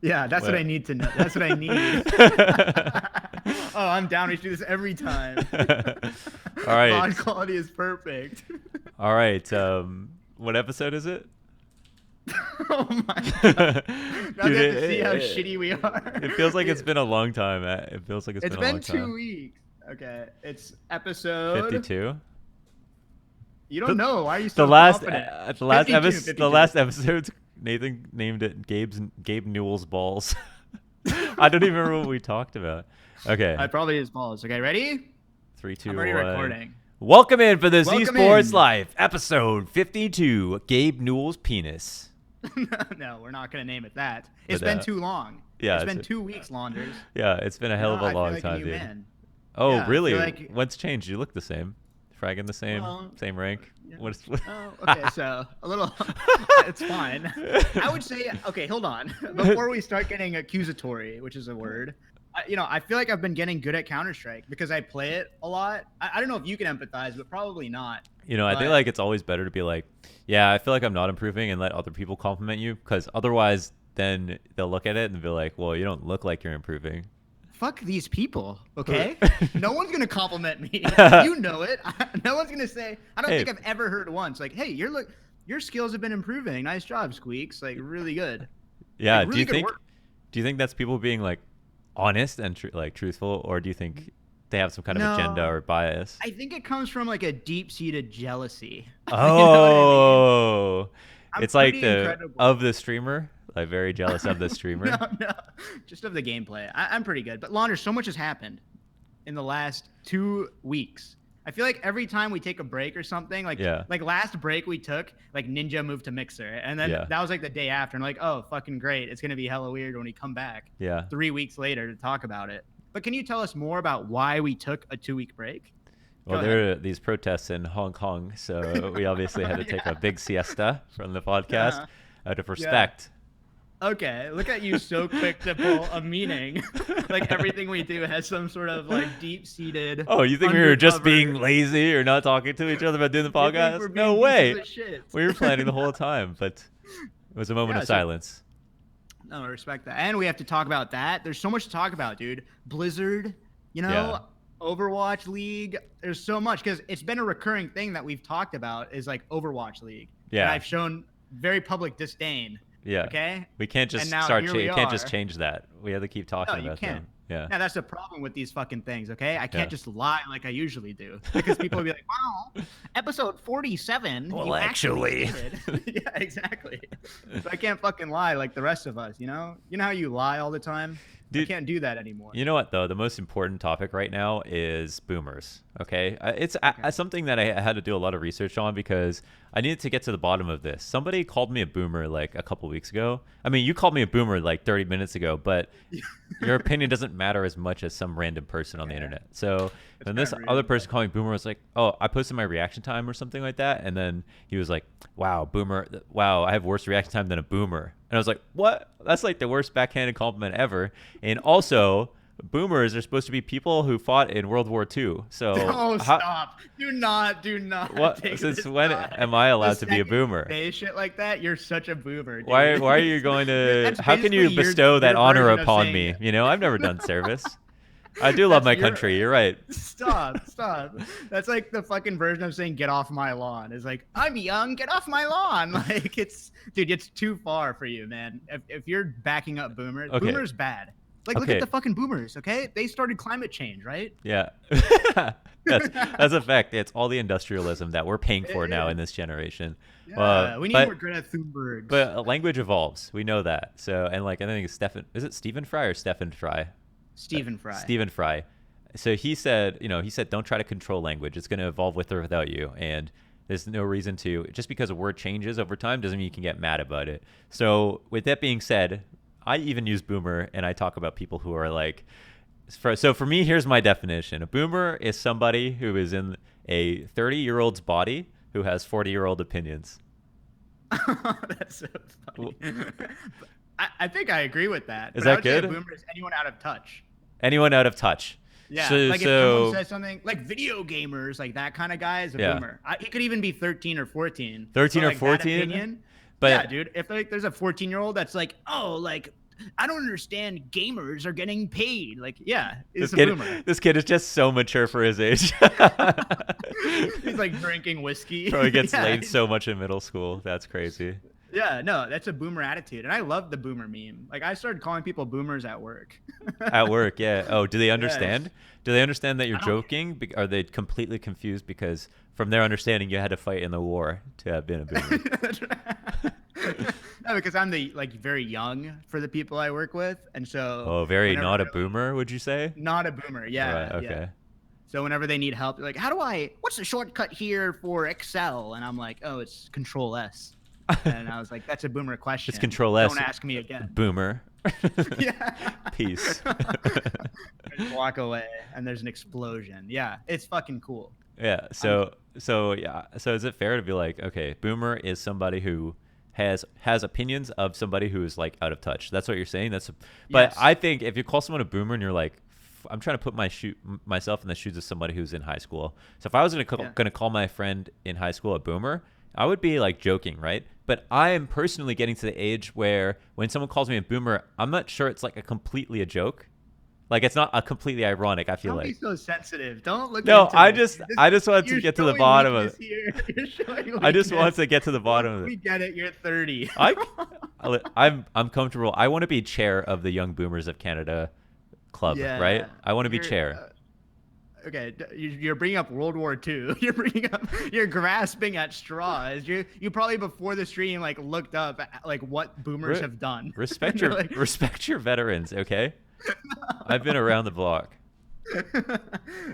Yeah, that's what What? I need to know. That's what I need. Oh, I'm down. We should do this every time. All right. VOD quality is perfect. All right. What episode is it? Oh my god. Now Dude, they have to see how shitty we it are. feels like it's been a long time. It feels like it's It's been a long been time. 2 weeks. Okay, it's episode. 52. You don't The know. Why are you the so last confident? the last 52, episode the 52. last episode Nathan named it Gabe Newell's balls. I don't even remember what we talked about. Okay. I probably is balls. Okay, ready? Three, I'm two, already one. recording. Welcome in for the Z Welcome Sports in. Life, episode 52. Gabe Newell's penis. No, we're not gonna name it that. It's But been too long. yeah, It's been 2 weeks, Launders. yeah, it's been a hell of a I feel long like a time, new dude. man. Oh, Yeah, I really? feel like. What's changed? You look the same. Fragging the same, Well, same rank. yeah. What's Oh, okay. So a little. It's fine. I would say. Okay, hold on. Before we start getting accusatory, which is a word, I feel like I've been getting good at Counter Strike because I play it a lot. I don't know if you can empathize, but probably not. I feel But like it's always better to be like, yeah, I feel like I'm not improving and let other people compliment you, because otherwise then they'll look at it and be like, well, you don't look like you're improving. fuck these people, okay? No one's gonna compliment me. You know it. No one's gonna say. I don't Hey, think I've ever heard once like, "Hey, your skills have been improving. Nice job, Squeaks. Like really good. yeah, Like really good work." do you think that's people being like honest and like truthful, or do you think they have some kind of agenda No, or bias? I think it comes from like a deep-seated jealousy. You know what I mean? Oh, I'm it's like pretty the incredible. of the streamer, like very jealous of the No, streamer. no, just of the gameplay. I'm pretty good, but Launder, so much has happened in the last 2 weeks. I feel like every time we take a break or something, like Yeah, like last break we took, like Ninja moved to Mixer, and then yeah, that was like the day after, and like, oh, fucking great, it's gonna be hella weird when we come back yeah. 3 weeks later to talk about it. But can you tell us more about why we took a 2 week break? Go Well, ahead. there are these protests in Hong Kong, so we obviously had to take a Yeah. big siesta from the podcast Uh, out of yeah. respect. Okay. Look at you, so quick to pull a meaning. Like everything we do has some sort of like deep seated Oh, you think we were just being undercover. lazy or not talking to each other about doing the You think we're podcast? No being pieces way. of shit? We were planning the whole time, but it was a moment Yeah. of So silence. no, I respect that, and we have to talk about that. There's so much to talk about, dude. Blizzard, Yeah, Overwatch League. There's so much because it's been a recurring thing that we've talked about is like Overwatch League, and yeah, I've shown very public disdain. yeah. Okay, We can't and just now start. here we Can't just are. change that. We have to keep No, talking you about can't. them. Yeah, Now that's the problem with these fucking things, okay? I yeah. can't just lie like I usually do because people will be like, "Wow, episode 47, Well, you actually actually, stated." Yeah, exactly. So I can't fucking lie like the rest of us, you know? You know how you lie all the time? I dude. can't do that anymore. You know what though? The most important topic right now is boomers. Okay, it's Okay. something that I had to do a lot of research on because I needed to get to the bottom of this. Somebody called me a boomer like a couple weeks ago. I mean, you called me a boomer like 30 minutes ago, but your opinion doesn't matter as much as some random person on the Yeah, internet. So it's then kind this of other rude, but person calling boomer was like, "Oh, I posted my reaction time or something like that," and then he was like, "Wow, boomer! Wow, I have worse reaction time than a boomer." And I was like, "What? That's like the worst backhanded compliment ever." And also, boomers are supposed to be people who fought in World War II. So oh, how? stop. Do not take Since this when side. am I The allowed to be a second you boomer? say shit like that, you're such a boomer, Why? dude. Why are you going to? That's How can you basically bestow that your honor version of upon saying me? I've never done service. I do love that's my your country. You're right. stop. That's like the fucking version of saying "get off my lawn." Is like I'm young, get off my lawn. Like dude, it's too far for you, man. If you're backing up boomers, Okay. boomers bad. Like look at Okay. the fucking boomers. Okay, they started climate change, right? Yeah. That's a fact. It's all the industrialism that we're paying for It now in is. this generation. Yeah, we need more But Greta Thunbergs. language evolves. We know that. So and like I think it's Stephen. Is it Stephen Fry or Stephen Fry? Stephen Fry. Stephen Fry. So he said, don't try to control language. It's going to evolve with or without you. And there's no reason to, just because a word changes over time doesn't mean you can get mad about it. So with that being said, I even use boomer and I talk about people who are like, so for me, here's my definition. A boomer is somebody who is in a 30-year-old's body who has 40-year-old opinions. That's so funny. I think I agree with that. Is But I that would say a good? boomer is anyone out of touch. Anyone out of touch. Yeah, So, like if someone so says something like video gamers, like that kind of guy is a yeah, boomer. He could even be 13 or 14. 13 But or like that 14. opinion, yeah, But dude. If like there's a 14-year-old that's like, oh, like I don't understand. Gamers are getting paid. Like, yeah, it's a kid, boomer. This kid is just so mature for his age. He's like drinking whiskey. Probably gets Yeah, laid so much in middle school. That's crazy. yeah, no, that's a boomer attitude, and I love the boomer meme. Like, I started calling people boomers at work. At work, yeah. Oh, do they understand? Yes. Do they understand that you're I don't. joking? Are they completely confused because, from their understanding, you had to fight in the war to have been a boomer? That's right. No, because I'm the like very young for the people I work with, and so Oh, very whenever not a they're, like, boomer, would you say? not a boomer. Yeah, Right. yeah. Okay. So whenever they need help, they're like, what's the shortcut here for Excel? And I'm like, oh, it's Control S. And I was like, that's a boomer question. It's Control S. Don't ask me again. Boomer. Yeah. Peace. Just walk away, and there's an explosion. Yeah, it's fucking cool. Yeah. So yeah. So is it fair to be like, okay, boomer is somebody who has opinions of somebody who is like out of touch. That's what you're saying. But Yes. I think if you call someone a boomer and you're like, I'm trying to put myself in the shoes of somebody who's in high school. So if I was gonna call my friend in high school a boomer, I would be like joking, right? But I am personally getting to the age where when someone calls me a boomer, I'm not sure it's like completely a joke. Like it's not a completely ironic. I feel Don't like. be so sensitive. Don't look. No, into I this. just wanted to get to the bottom of it. You're showing I just weakness. wanted to get to the bottom of We it. get it. You're 30. I'm comfortable. I want to be chair of the Young Boomers of Canada club, Yeah, right? I want to be you're, chair. Okay, you're bringing up World War II. You're grasping at straws. You probably before the stream like looked up at, like what boomers have done. Respect You're your like, respect your veterans, okay? I've been around the block.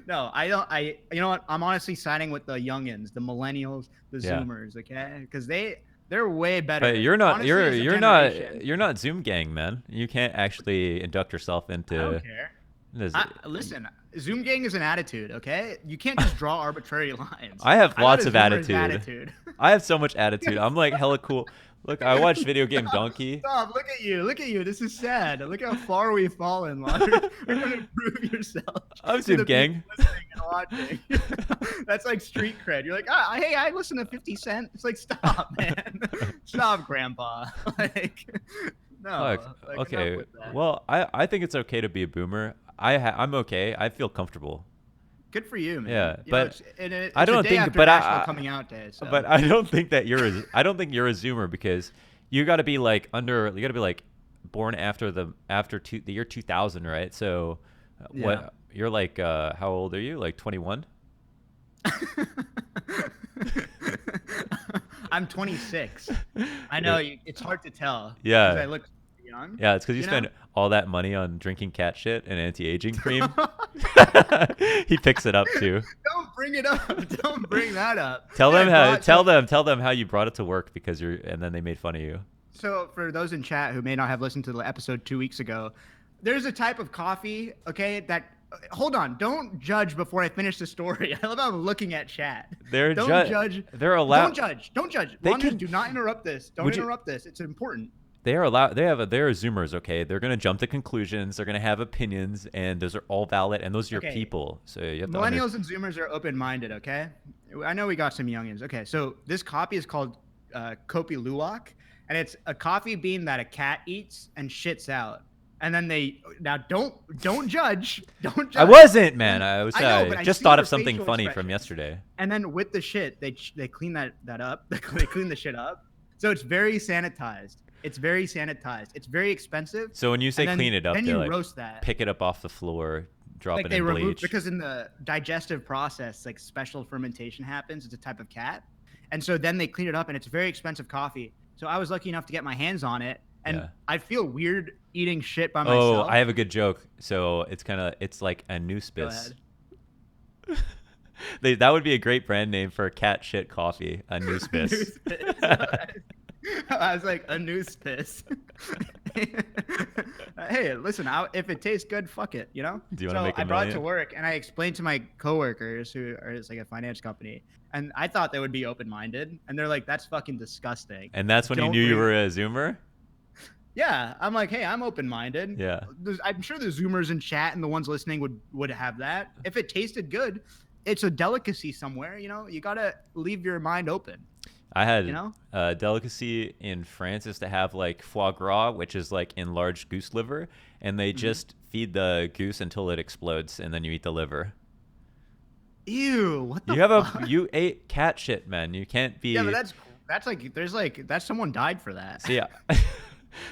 No, I don't. You know what? I'm honestly siding with the youngins, the millennials, the Yeah. Zoomers. Okay, because they're way better. But you're not Honestly, as a you're generation, not you're not Zoom gang, man. You can't actually induct yourself into. I don't care. this- Listen, Zoom gang is an attitude. Okay, you can't just draw arbitrary lines. I have I'm lots not of a Zoomer's attitude. I have so much attitude. I'm like hella cool. Look, I watched Video Game Donkey. Stop! Look at you! Look at you! This is sad. Look how far we've fallen, Lottery. You're gonna prove yourself. I'm to Zoom the gang. people listening and watching. That's like street cred. You're like, hey, I listen to 50 Cent. It's like, stop, man. Stop, Grandpa. Like, no. Look, like, enough okay. with that. Well, I think it's okay to be a boomer. I'm okay. I feel comfortable. Good for you, man. Yeah, You but know, it's I don't a day think- after but National Coming Out Day. So. But I don't think that I don't think you're a Zoomer because you got to be like you got to be like born after the year 2000, right? So Yeah. what you're like how old are you? Like 21? I'm 26. I know it's hard to tell. Yeah. 'cause I look young. Yeah, it's cuz you You know? spend all that money on drinking cat shit and anti-aging cream. He picks it up too. Don't bring it up. Don't bring that up. Tell Yeah, them I how brought tell them how you brought it to work because and then they made fun of you. So for those in chat who may not have listened to the episode 2 weeks ago, there's a type of coffee, okay, that hold on, don't judge before I finish the story. I love how I'm looking at chat. They're Don't judge. They're allowed. Don't judge. Don't judge. They Wanders, can- do not interrupt this. Don't Would you- interrupt this. It's important. They're allowed. They're Zoomers, okay? They're gonna jump to conclusions. They're gonna have opinions, and those are all valid. And those are your Okay. people. So you have to Millennials and Zoomers are open-minded, okay? I know we got some youngins. Okay, so this coffee is called Kopi Luwak, and it's a coffee bean that a cat eats and shits out. And then don't judge. Don't judge. I wasn't, man. I was. I know, but I just see thought your of something facial funny from expressions. yesterday. And then with the shit, they clean that up. They clean the shit up. So it's very sanitized. It's very sanitized. It's very expensive. So when you say And then- clean it up, then they you like roast that. pick it up off the floor, drop Like it they in remove bleach. because in the digestive process, like special fermentation happens. It's a type of cat, and so then they clean it up, and it's very expensive coffee. So I was lucky enough to get my hands on it, and Yeah. I feel weird eating shit by Oh, myself. I have a good joke. So it's like a Go Noospis. ahead. That would be a great brand name for cat shit coffee. A Noospis. News piss. I was like a news piss. Hey, listen, if it tastes good, fuck it, you know. Do you wanna so make a I brought it to million? work, and I explained to my coworkers who are it's like a finance company, and I thought they would be open-minded, and they're like, "That's fucking disgusting." And that's when you Don't knew you bring- were a Zoomer. Yeah, I'm like, hey, I'm open-minded. Yeah. I'm sure the Zoomers in chat and the ones listening would have that. If it tasted good, it's a delicacy somewhere. You know, you gotta leave your mind open. I had You know? a delicacy in France is to have like foie gras, which is like enlarged goose liver, and they Hmm. just feed the goose until it explodes, and then you eat the liver. Ew, what the You have a fuck? you ate cat shit, man. You can't Yeah, but be. that's like there's like that's someone died for that. See,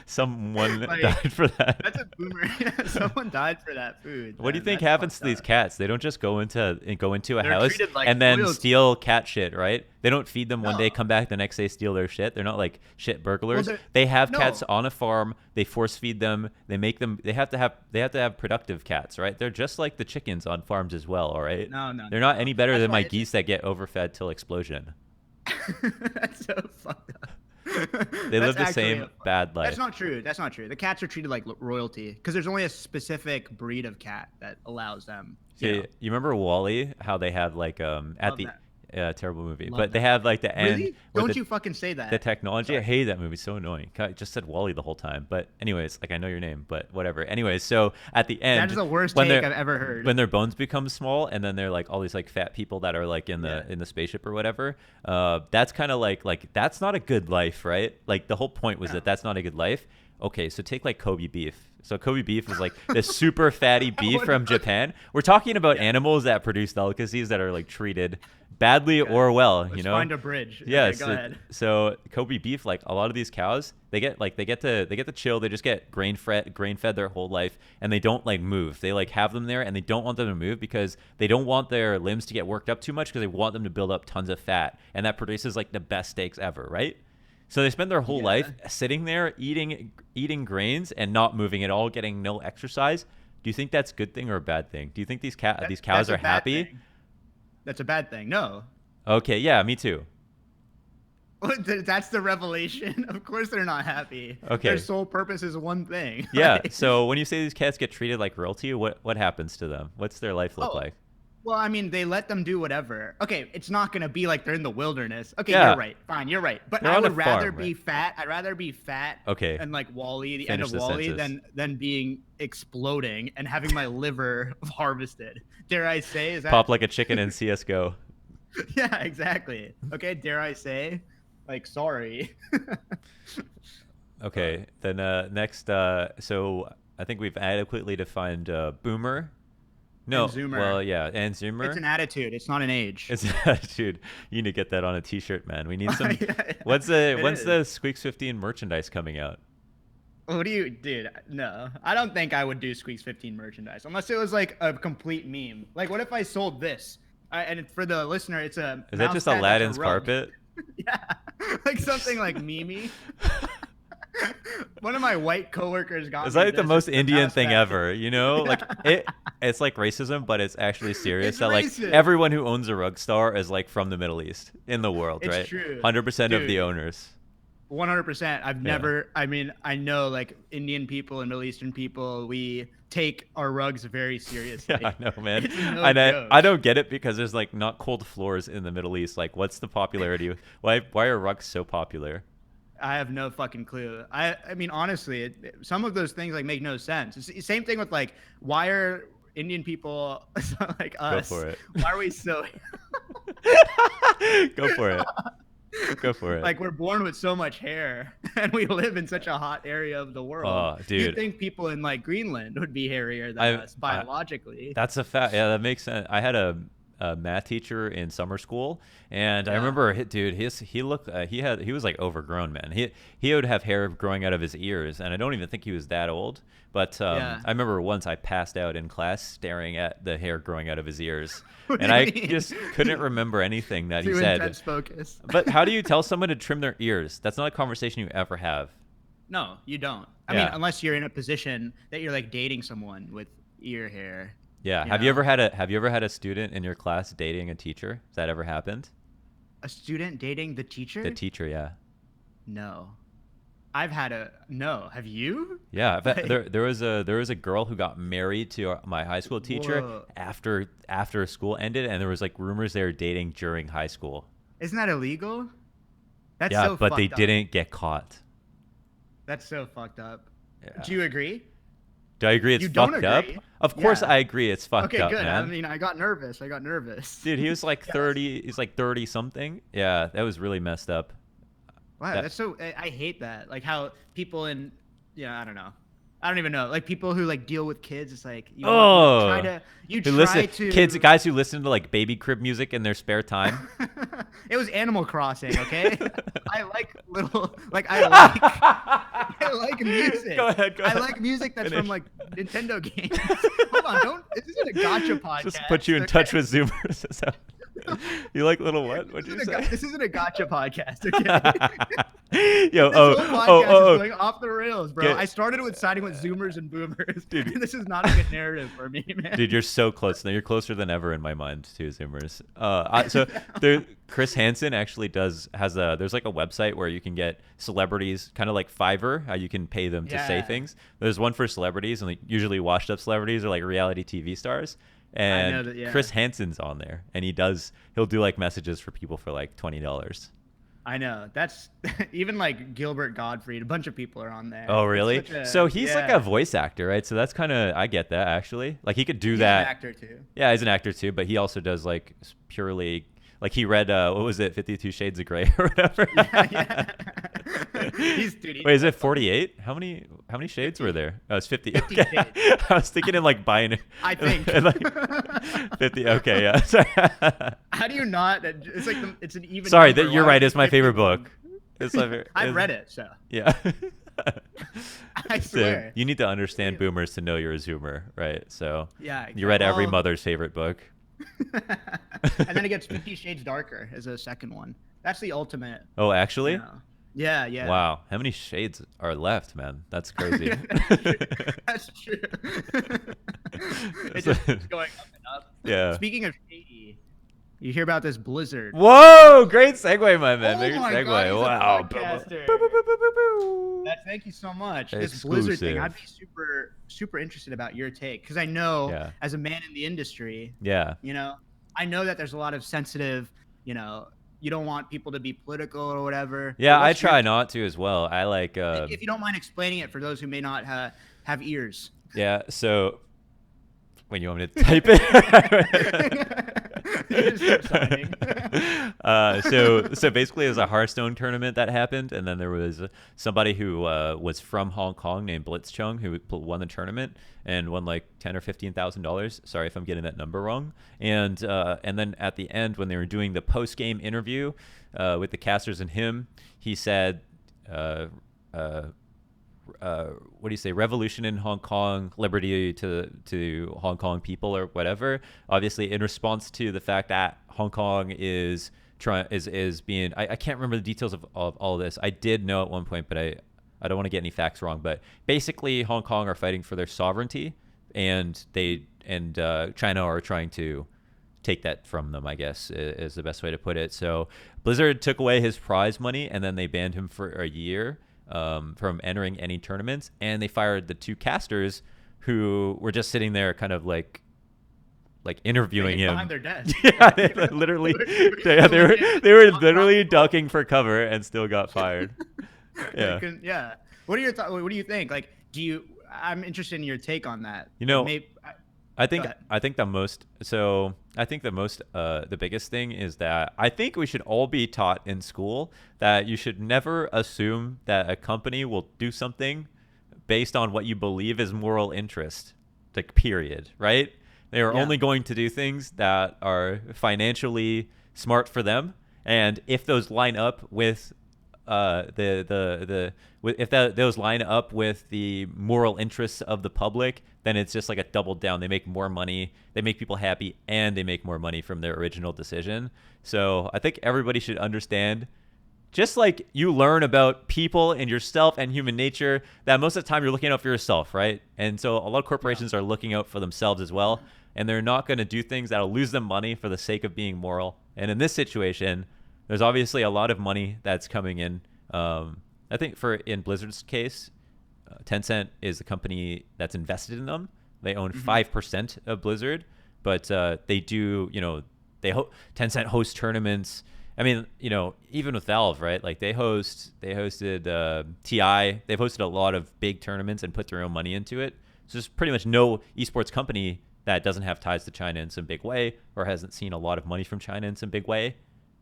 someone Like died for that. that's a boomer. Yeah, someone died for that food. What do you Then think that's happens fucked to these up. cats? They don't just go into a They're house treated like and then royalty. steal cat shit, right? They don't feed them one day, No. come back the next day, steal their shit. They're not like shit Well, burglars. they're They have cats no, on a farm. They force feed them. They make them. They have to have productive cats, right? They're just like the chickens on farms as well, all right? no, no, They're no, not no. any better That's than why my it's geese that get overfed till explosion. that's so fucked up. They That's live the actually same bad that's life. not true. That's not true. The cats are treated like royalty because there's only a specific breed of cat that allows them. You remember Wally? How they have like at Love the that. terrible movie, Love but they that have movie. like the end Really? where Don't the you fucking say the that. technology. I Sorry. hated that movie. So annoying. I just said Wally the whole time. But anyways, like I know your name, but whatever. Anyways, so at the That is end, the worst when take their I've ever heard. when their bones become small, and then they're like all these like fat people that are like in Yeah. the spaceship or whatever. That's kind of like that's not a good life, right? Like the whole point was No. that that's not a good life. Okay, so take like Kobe beef. So Kobe beef is like this super fatty beef What the from fuck? Japan. We're talking about Yeah. animals that produce delicacies that are like treated badly Okay. or well, you Let's know? find a bridge. Okay, Yes. go ahead. So Kobe beef, like a lot of these cows, they get to chill. They just get grain fed their whole life, and they don't like move. They like have them there, and they don't want them to move because they don't want their limbs to get worked up too much because they want them to build up tons of fat, and that produces like the best steaks ever, right? So they spend their whole Yeah. life sitting there eating grains and not moving at all, getting no exercise. Do you think that's a good thing or a bad thing? Do you think these cows That's a are bad happy? thing. That's a bad thing. No. Okay, yeah, me too. That's the revelation. Of course they're not happy. Their Okay. sole purpose is one thing. Yeah. Like, So when you say these cats get treated like royalty, what happens to them? What's their life look oh, like? well, I mean, they let them do whatever. Okay, it's not gonna be like they're in the wilderness. Okay, Yeah. you're right. Fine, you're right. But They're I on a would rather farm, be right? fat. I'd rather be fat Okay. and like Wally, the end Finish of the Wally, sentence. than being exploding and having my liver harvested. Dare I say? Is that Pop like a chicken in CS:GO. yeah, exactly. Okay, dare I say? Like, sorry. Okay. Then next, so I think we've adequately defined boomer. No. And Zoomer. Well, yeah, and It's zoomer. an attitude. It's not an age. It's dude. You need to get that on a T-shirt, man. We need some. Yeah, When's it the is. Squeaks 15 merchandise coming out? What do you, dude? No, I don't think I would do Squeaks 15 merchandise unless it was like a complete meme. Like, what if I sold this? And for the listener, it's a Is that mouse just pad that's a Aladdin's rug. carpet? Yeah, like something like Mimi. One of my white coworkers got It's me like the this. most It's a Indian mouse thing pad. ever, you know? Like it's like racism, but it's actually serious It's that like racist. everyone who owns a rug store is like from the Middle East in the world, It's right? true, 100% of the dude. owners. 100%. I've Yeah. never, I mean, I know like Indian people and Middle Eastern people, we take our rugs very seriously. Yeah, I know, man. It's no And I joke. don't get it because there's like not cold floors in the Middle East. Like what's the popularity? Why are rugs so popular? I have no fucking clue. I mean, honestly, some of those things like make no sense. It's the same thing with like, why are Indian people like Go us? for it. Why are we so Go for it. Go for it. like we're born with so much hair and we live in such a hot area of the world? Oh, You'd dude. think people in like Greenland would be hairier than I, us biologically. That's a fact. Yeah, that makes sense. I had a math teacher in summer school, and I Yeah. remember, dude, he looked, he was like overgrown, man. He would have hair growing out of his ears, and I don't even think he was that old. But Yeah. I remember once I passed out in class staring at the hair growing out of his ears, What do and you I mean? just couldn't remember anything that he Too said. intense focus. But how do you tell someone to trim their ears? That's not a conversation you ever have. No, you don't. I Yeah. mean, unless you're in a position that you're like dating someone with ear hair. Yeah. You Have you know? ever had a student in your class dating a teacher? Has that ever happened? A student dating the teacher? The teacher, yeah. No. I've had a no. Have you? Yeah, but Like, there was a girl who got married to my high school teacher whoa. after school ended, and there was like rumors they were dating during high school. Isn't that illegal? That's Yeah, so but they fucked up. didn't get caught. That's so fucked up. Yeah. Do you agree? Do I agree it's You don't fucked up? agree. Of course, Yeah. I agree. It's fucked Okay, up, good. I man. mean, I got nervous. Dude, he was like Yes. 30. He's like 30 something. Yeah, that was really messed up. Wow, That. that's so. I hate that. Like how people in, I don't know. I don't even know. Like people who like deal with kids. It's like you try Oh, to you who try listen? Kids, to. guys who listen to like baby crib music in their spare time. It was Animal Crossing. Okay, I like little like I like Go music. ahead. Go I ahead. like music that's from Finish. like Nintendo games. Hold on, don't. This isn't a gotcha Just put podcast. you in touch with Zoomers. Is that- you like little what? What'd you say? This isn't a gotcha podcast. Okay. Yo, This whole podcast is going off the rails, bro. Get- I started with siding with Zoomers and Boomers, Dude. and this is not a good narrative for me, man. Dude, you're so close. Now you're closer than ever in my mind to Zoomers. So there, Chris Hansen actually there's like a website where you can get celebrities, kind of like Fiverr, how you can pay them to say Yeah. things. There's one for celebrities, and like usually washed up celebrities are like reality TV stars. And know that, yeah. Chris Hansen's on there, and he'll do like messages for people for like $20. I know. That's even like Gilbert Gottfried. A bunch of people are on there. Oh, It's really? such So he's like yeah. a voice actor, right? So that's kind of, I get that actually. Like he could do He's that. an actor too. Yeah, he's an actor too, but he also does like purely, like he read what was it, 52 Shades of Grey or whatever. Yeah. He's Wait, is it 48? How many shades 50. were there? Oh, it's 50. 50 Okay. shades. I was thinking in like binary. I think. Like 50. Okay, yeah. Sorry. How do you not? It's like it's an even. Sorry, number. that you're Why right. would It's my 51? favorite book. It's my favorite. I've read it, so Yeah. I So swear. you need to understand boomers to know you're a zoomer, right? So Yeah. you read every well, mother's favorite book. and then it gets 50 Shades Darker as a second one. That's the ultimate. Oh, actually? You know. Yeah, yeah. Wow. How many shades are left, man? That's crazy. That's true. It just keeps going up and up. Yeah. Speaking of shady, you hear about this blizzard? Whoa, great segue, my man. Oh Great my segue. God, he's a Wow. podcaster. Boo, boo, boo, boo, boo, boo. Thank you so much. This blizzard thing, Exclusive. I'd be super, super interested about your take because I know, Yeah. as a man in the industry, Yeah. I know that there's a lot of sensitive, you don't want people to be political or whatever. Yeah, But I what's your- try not to as well. I like If you don't mind explaining it for those who may not have ears. yeah, so when you want me to type it. You just keep signing. So basically, it was a Hearthstone tournament that happened, and then there was somebody who was from Hong Kong named Blitzchung who won the tournament and won like $10,000 or $15,000. Sorry if I'm getting that number wrong. And then at the end, when they were doing the post game interview with the casters and him, he said. What do you say? Revolution in Hong Kong, liberty to Hong Kong people, or whatever. Obviously, in response to the fact that Hong Kong is being, I can't remember the details of all of this. I did know at one point, but I don't want to get any facts wrong. But basically, Hong Kong are fighting for their sovereignty, and China are trying to take that from them, I guess, is the best way to put it. So Blizzard took away his prize money, and then they banned him for a year from entering any tournaments, and they fired the two casters who were just sitting there kind of like interviewing him behind their desk. yeah, they literally they were literally ducking for cover and still got fired. Yeah. Yeah. What are your what do you think? Like, I'm interested in your take on that. I think Go the biggest thing is that I think we should all be taught in school that you should never assume that a company will do something based on what you believe is moral interest. Like, period, right? They are only going to do things that are financially smart for them, and if those line up with those line up with the moral interests of the public, then it's just like a double down. They make more money, they make people happy, and they make more money from their original decision. So I think everybody should understand, just like you learn about people and yourself and human nature, that most of the time you're looking out for yourself, right? And so a lot of corporations are looking out for themselves as well, and they're not going to do things that'll lose them money for the sake of being moral. And in this situation, there's obviously a lot of money that's coming in. I think in Blizzard's case, Tencent is the company that's invested in them. They own 5% of Blizzard, but they do, Tencent hosts tournaments. I mean, even with Valve, right? Like they hosted TI. They've hosted a lot of big tournaments and put their own money into it. So there's pretty much no esports company that doesn't have ties to China in some big way or hasn't seen a lot of money from China in some big way.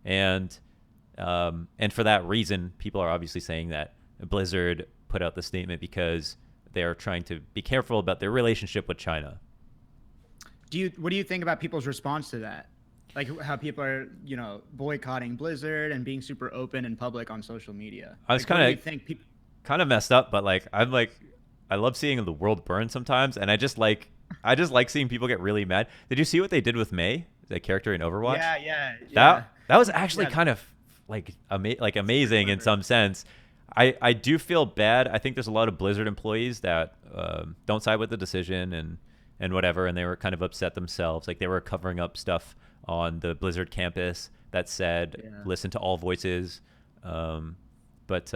And for that reason, people are obviously saying that Blizzard put out the statement because they're trying to be careful about their relationship with China. What do you think about people's response to that? Like how people are, boycotting Blizzard and being super open and public on social media. I was kind of messed up, but I love seeing the world burn sometimes, and I just like seeing people get really mad. Did you see what they did with Mei, the character in Overwatch? Yeah. That was actually kind of amazing in some sense. I do feel bad. I think there's a lot of Blizzard employees that don't side with the decision and whatever, and they were kind of upset themselves. Like they were covering up stuff on the Blizzard campus that said listen to all voices. But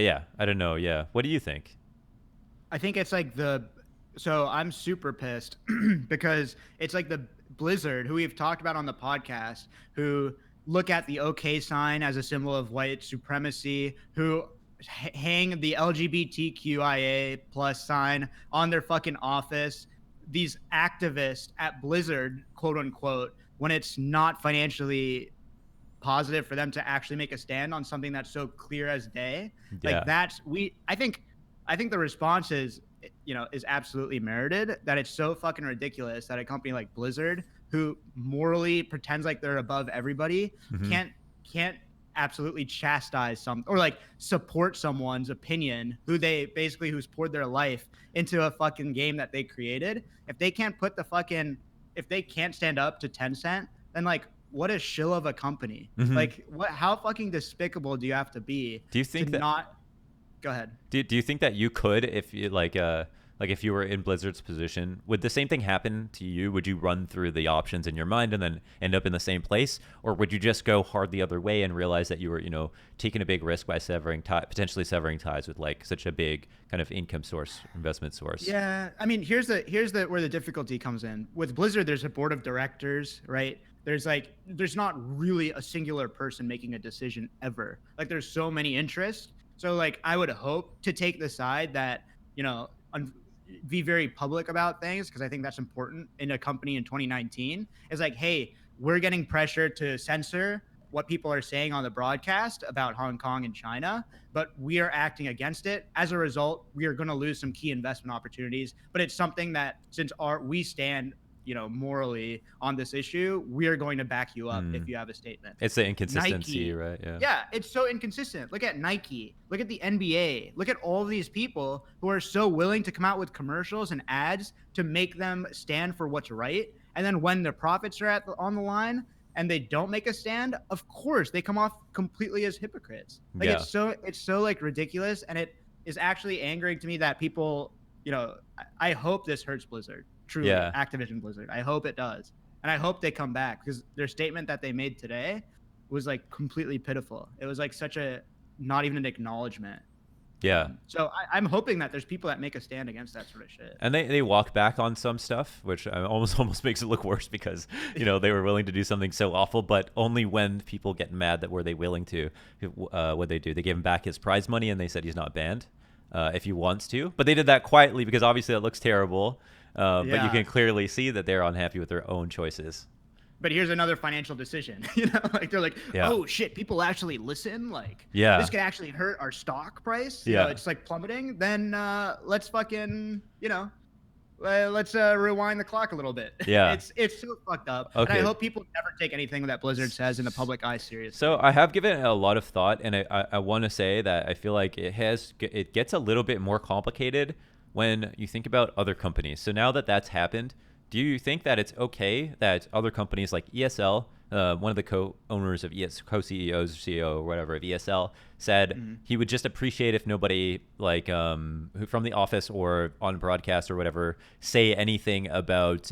yeah, I don't know. Yeah, what do you think? I think it's like so I'm super pissed because it's like the Blizzard, who we've talked about on the podcast, who look at the OK sign as a symbol of white supremacy, who hang the LGBTQIA plus sign on their fucking office. These activists at Blizzard, quote unquote, when it's not financially positive for them to actually make a stand on something that's so clear as day. Yeah. Like I think the response is absolutely merited. That it's so fucking ridiculous that a company like Blizzard, who morally pretends like they're above everybody, can't absolutely chastise or like support someone's opinion who's poured their life into a fucking game that they created. If they can't stand up to Tencent, then like what a shill of a company. Like how fucking despicable do you have to be? Do you think that Go ahead. Do you think that you could, if you if you were in Blizzard's position, would the same thing happen to you? Would you run through the options in your mind and then end up in the same place, or would you just go hard the other way and realize that you were, taking a big risk by potentially severing ties with like such a big kind of investment source? Yeah, I mean, here's where the difficulty comes in. With Blizzard, there's a board of directors, right? There's not really a singular person making a decision ever. Like there's so many interests. So like I would hope to take the side that, be very public about things, because I think that's important in a company in 2019. Is like, hey, we're getting pressure to censor what people are saying on the broadcast about Hong Kong and China, but we are acting against it. As a result, we are going to lose some key investment opportunities. But it's something that since we stand morally on this issue, we are going to back you up if you have a statement. It's the inconsistency, Nike, right? Yeah, it's so inconsistent. Look at Nike, look at the NBA, look at all of these people who are so willing to come out with commercials and ads to make them stand for what's right. And then when their profits are on the line and they don't make a stand, of course they come off completely as hypocrites. Like it's so like ridiculous, and it is actually angering to me that people, I hope this hurts Blizzard. Truly, Activision Blizzard. I hope it does. And I hope they come back, because their statement that they made today was like completely pitiful. It was like not even an acknowledgement. Yeah. So I'm hoping that there's people that make a stand against that sort of shit. And they walk back on some stuff, which almost makes it look worse, because, they were willing to do something so awful, but only when people get mad that were they willing to. What they do, they gave him back his prize money and they said he's not banned if he wants to. But they did that quietly because obviously it looks terrible. But you can clearly see that they're unhappy with their own choices. But here's another financial decision. Like they're like, oh shit, people actually listen. Like, this could actually hurt our stock price. It's like plummeting. Then let's fucking, let's rewind the clock a little bit. Yeah, it's so fucked up. Okay. And I hope people never take anything that Blizzard says in the public eye seriously. So I have given it a lot of thought, and I want to say that I feel like it gets a little bit more complicated when you think about other companies. So now that that's happened, do you think that it's okay that other companies like ESL, one of the co-owners of co-CEOs, CEO or whatever of ESL, said he would just appreciate if nobody who from the office or on broadcast or whatever say anything about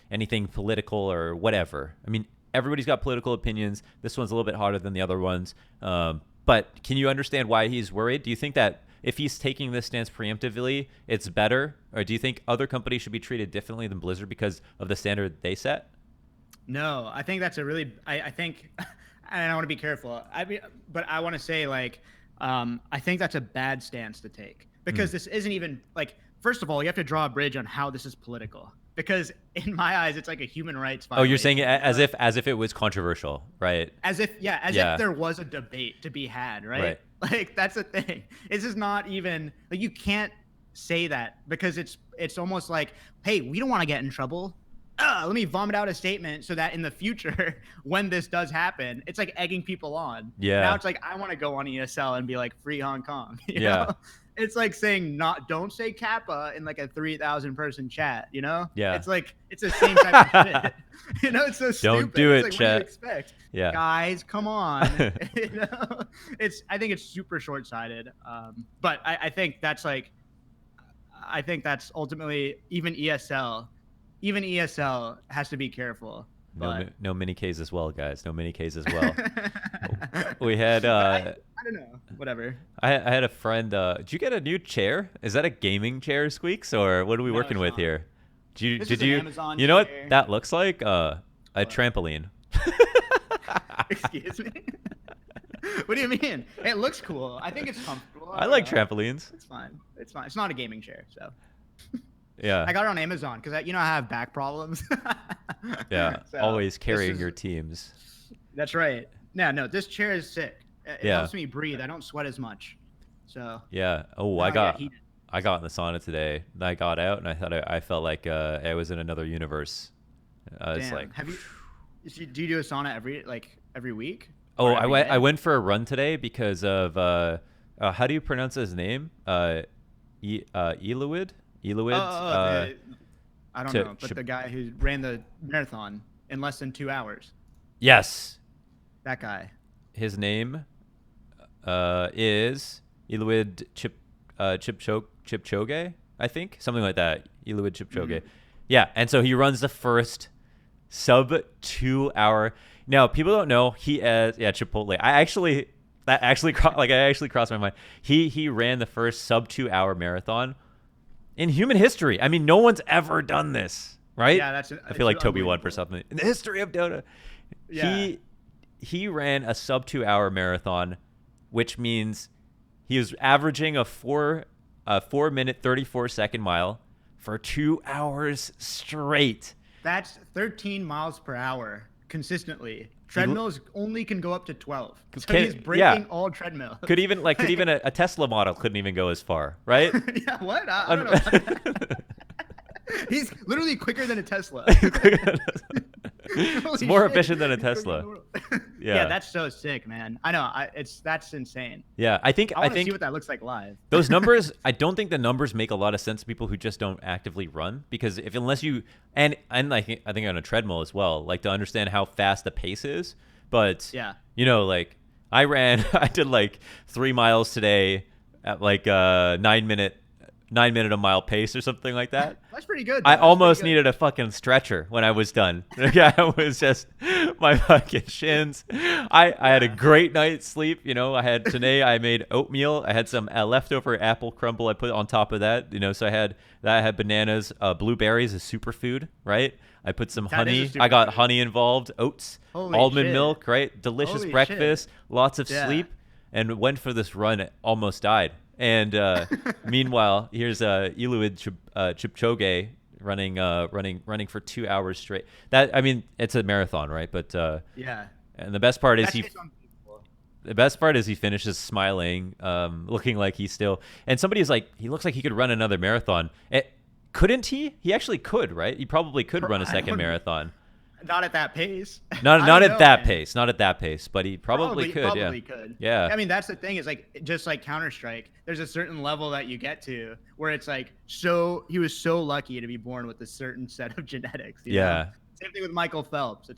anything political or whatever. I mean, everybody's got political opinions. This one's a little bit harder than the other ones. But can you understand why he's worried? Do you think that if he's taking this stance preemptively, it's better? Or do you think other companies should be treated differently than Blizzard because of the standard they set? No, I think that's I think, and I want to be careful. But I want to say I think that's a bad stance to take, because this isn't even like first of all, you have to draw a bridge on how this is political, because in my eyes, it's like a human rights Oh, violation. you're saying it as if it was controversial, right? As if there was a debate to be had, right? Like that's the thing. It's just not even like you can't say that, because it's almost like, hey, we don't want to get in trouble. Let me vomit out a statement so that in the future, when this does happen, it's like egging people on. Yeah. Now it's like, I want to go on ESL and be like, free Hong Kong. You Yeah. know? It's like saying don't say Kappa in like a 3,000 person chat, you know? Yeah. It's like, it's the same type of shit. You know, it's so stupid. Don't do it, it's like, chat. What do you expect? Yeah. Guys, come on. You know? I think it's super short-sighted. But I think that's like, I think that's ultimately even ESL has to be careful. No mini Ks as well, guys. No mini Ks as well. We had I don't know. Whatever. I had a friend. Did you get a new chair? Is that a gaming chair, Squeaks, or what are we No, working it's with not. here? This is an Amazon You know what chair. that looks like? A trampoline. Excuse me. What do you mean? It looks cool. I think it's comfortable. I like don't know. trampolines. It's fine. It's fine. It's not a gaming chair, so. Yeah. I got it on Amazon because I have back problems. Yeah. So, Always carrying this is- your teams. That's right. No, this chair is sick. It Yeah. helps me breathe. I don't sweat as much. So. Yeah. Oh, now I get got heated. in the sauna today. And I got out and I felt like I was in another universe. It's Damn. like. Do you do a sauna every week? Oh, Or every day? I went for a run today because of how do you pronounce his name? Eluid? Eluid? I don't know, but the guy who ran the marathon in less than 2 hours. Yes. That guy. His name is Eluid Chipchoge, I think. Something like that. Eluid Chipchoge. Mm-hmm. Yeah, and so he runs the first sub 2 hour. Now, people don't know he Chipotle. I actually crossed my mind. He ran the first sub 2 hour marathon in human history. I mean, no one's ever done this, right? Yeah, I feel like Toby won for unbelievable. something in the history of Dota. Yeah. He ran a sub 2 hour marathon, which means he was averaging a 4-minute 34-second mile for 2 hours straight. That's 13 miles per hour consistently. Treadmills only can go up to 12. So he's breaking all treadmills. Could even a Tesla model couldn't even go as far, right? Yeah, what? I don't know. He's literally quicker than a Tesla. It's more efficient than a Tesla. Yeah, that's so sick, man. I know. That's insane. Yeah, I think I want to see what that looks like live. those numbers. I don't think the numbers make a lot of sense to people who just don't actively run, because unless you and I think on a treadmill as well, like to understand how fast the pace is. But Yeah. like I did like 3 miles today at like 9-minute a mile pace or something like that. That's pretty good. I That's almost pretty good. needed a fucking stretcher when I was done. I was just my fucking shins. I had a great night's sleep. Today I made oatmeal. I had some leftover apple crumble I put on top of that. So I had bananas, blueberries, a superfood, right? I put some That is a honey. I got superfood. honey involved, oats, Holy almond shit. milk, right? Delicious Holy breakfast, lots of Yeah. sleep, and went for this run. Almost died. And meanwhile, here's Eluid Chipchoge running for 2 hours straight. It's a marathon, right? But Yeah. and the best part is That shit's unbelievable. he finishes smiling, looking like he's still. And somebody's like, he looks like he could run another marathon. Couldn't he? He actually could, right? He probably could run a second marathon. Not at that pace. Not I don't at know, that man. pace. Not at that pace, but he probably could. Probably Yeah. could. Yeah. I mean, that's the thing is just like Counter-Strike, there's a certain level that you get to where it's like, he was so lucky to be born with a certain set of genetics. you know? Yeah. Same thing with Michael Phelps.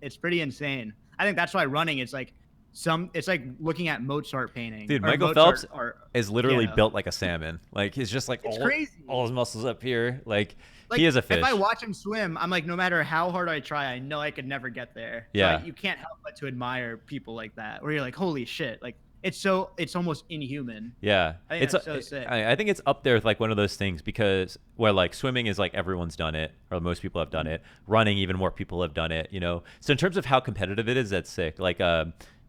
It's pretty insane. I think that's why running is like it's like looking at Mozart painting. Dude, or Michael Mozart Phelps art, is literally piano. built like a salmon. Like he's just like It's crazy. all his muscles up here. Like Like, he is a fish. If I watch him swim, I'm like, no matter how hard I try, I know I could never get there. So, Yeah. like, you can't help but to admire people like that, where you're like, holy shit, like it's almost inhuman. Yeah, I think that's so sick. I think it's up there with like one of those things, because where like swimming is like everyone's done it, or most people have done it. Running, even more people have done it. So in terms of how competitive it is, that's sick. Like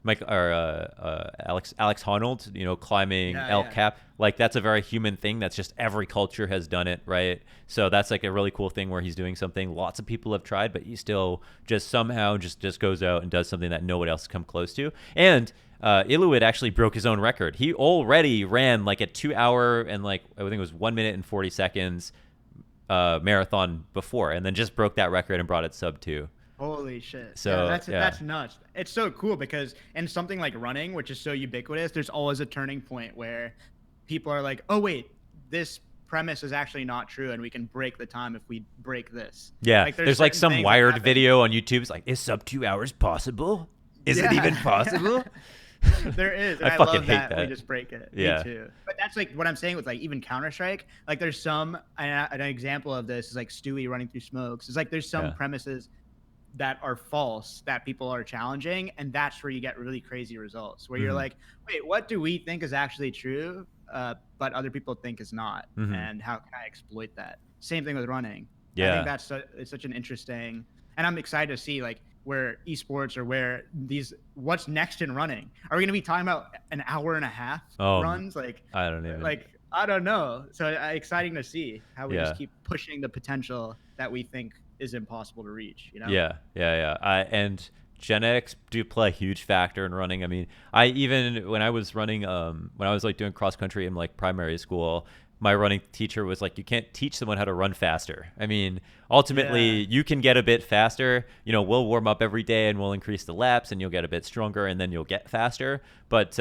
Alex Honnold, climbing El Cap. Like that's a very human thing. That's just every culture has done it, right? So that's like a really cool thing where he's doing something lots of people have tried, but he still just somehow just goes out and does something that nobody else has come close to. And Ilouit actually broke his own record. He already ran like a 2 hour and like I think it was 1 minute and 40 seconds marathon before, and then just broke that record and brought it sub 2. Holy shit. So that's nuts. It's so cool because in something like running, which is so ubiquitous, there's always a turning point where people are like, oh wait, this premise is actually not true and we can break the time if we break this. Yeah. Like, there's like some Wired video on YouTube. It's like, is sub 2 hours possible? Is it even possible? There is. And I I fucking love hate that. that. We just break it. Yeah. Me too. But that's like what I'm saying with like even Counter-Strike. Like there's some, an example of this is like Stewie running through smokes. It's like there's some premises that are false that people are challenging, and that's where you get really crazy results where you're like, wait, what do we think is actually true but other people think is not, and how can I exploit that? Same thing with running. I think that's it's such an interesting, and I'm excited to see like where esports or where what's next in running. Are we going to be talking about an hour and a half runs? Like I don't even I don't know. So exciting to see how we just keep pushing the potential that we think is impossible to reach, and genetics do play a huge factor in running. I mean, when I was running when I was like doing cross country in like primary school, my running teacher was like, you can't teach someone how to run faster. I mean, ultimately you can get a bit faster, we'll warm up every day and we'll increase the laps and you'll get a bit stronger and then you'll get faster, but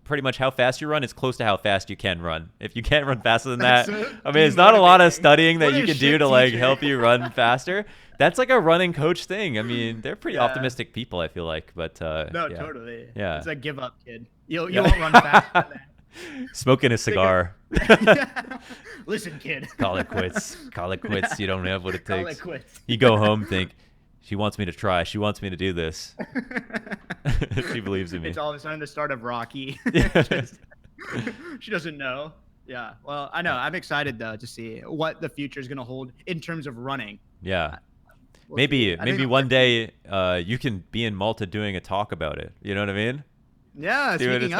pretty much how fast you run is close to how fast you can run. If you can't run faster than that, I mean, it's not a lot of studying that you can do to like help you run faster. That's like a running coach thing. I mean, they're pretty optimistic people, I feel like, but no, totally. Yeah. It's a give up, kid. You won't run faster than that. Smoking a cigar. Listen, kid. Call it quits. Call it quits. You don't have what it takes. Call it quits. You go home, think, she wants me to try. She wants me to do this. She believes in me. It's all of a sudden the start of Rocky. She doesn't know. Yeah. Well, I know. I'm excited though to see what the future is going to hold in terms of running. Yeah. Maybe one day you can be in Malta doing a talk about it. You know what I mean? Yeah. Speaking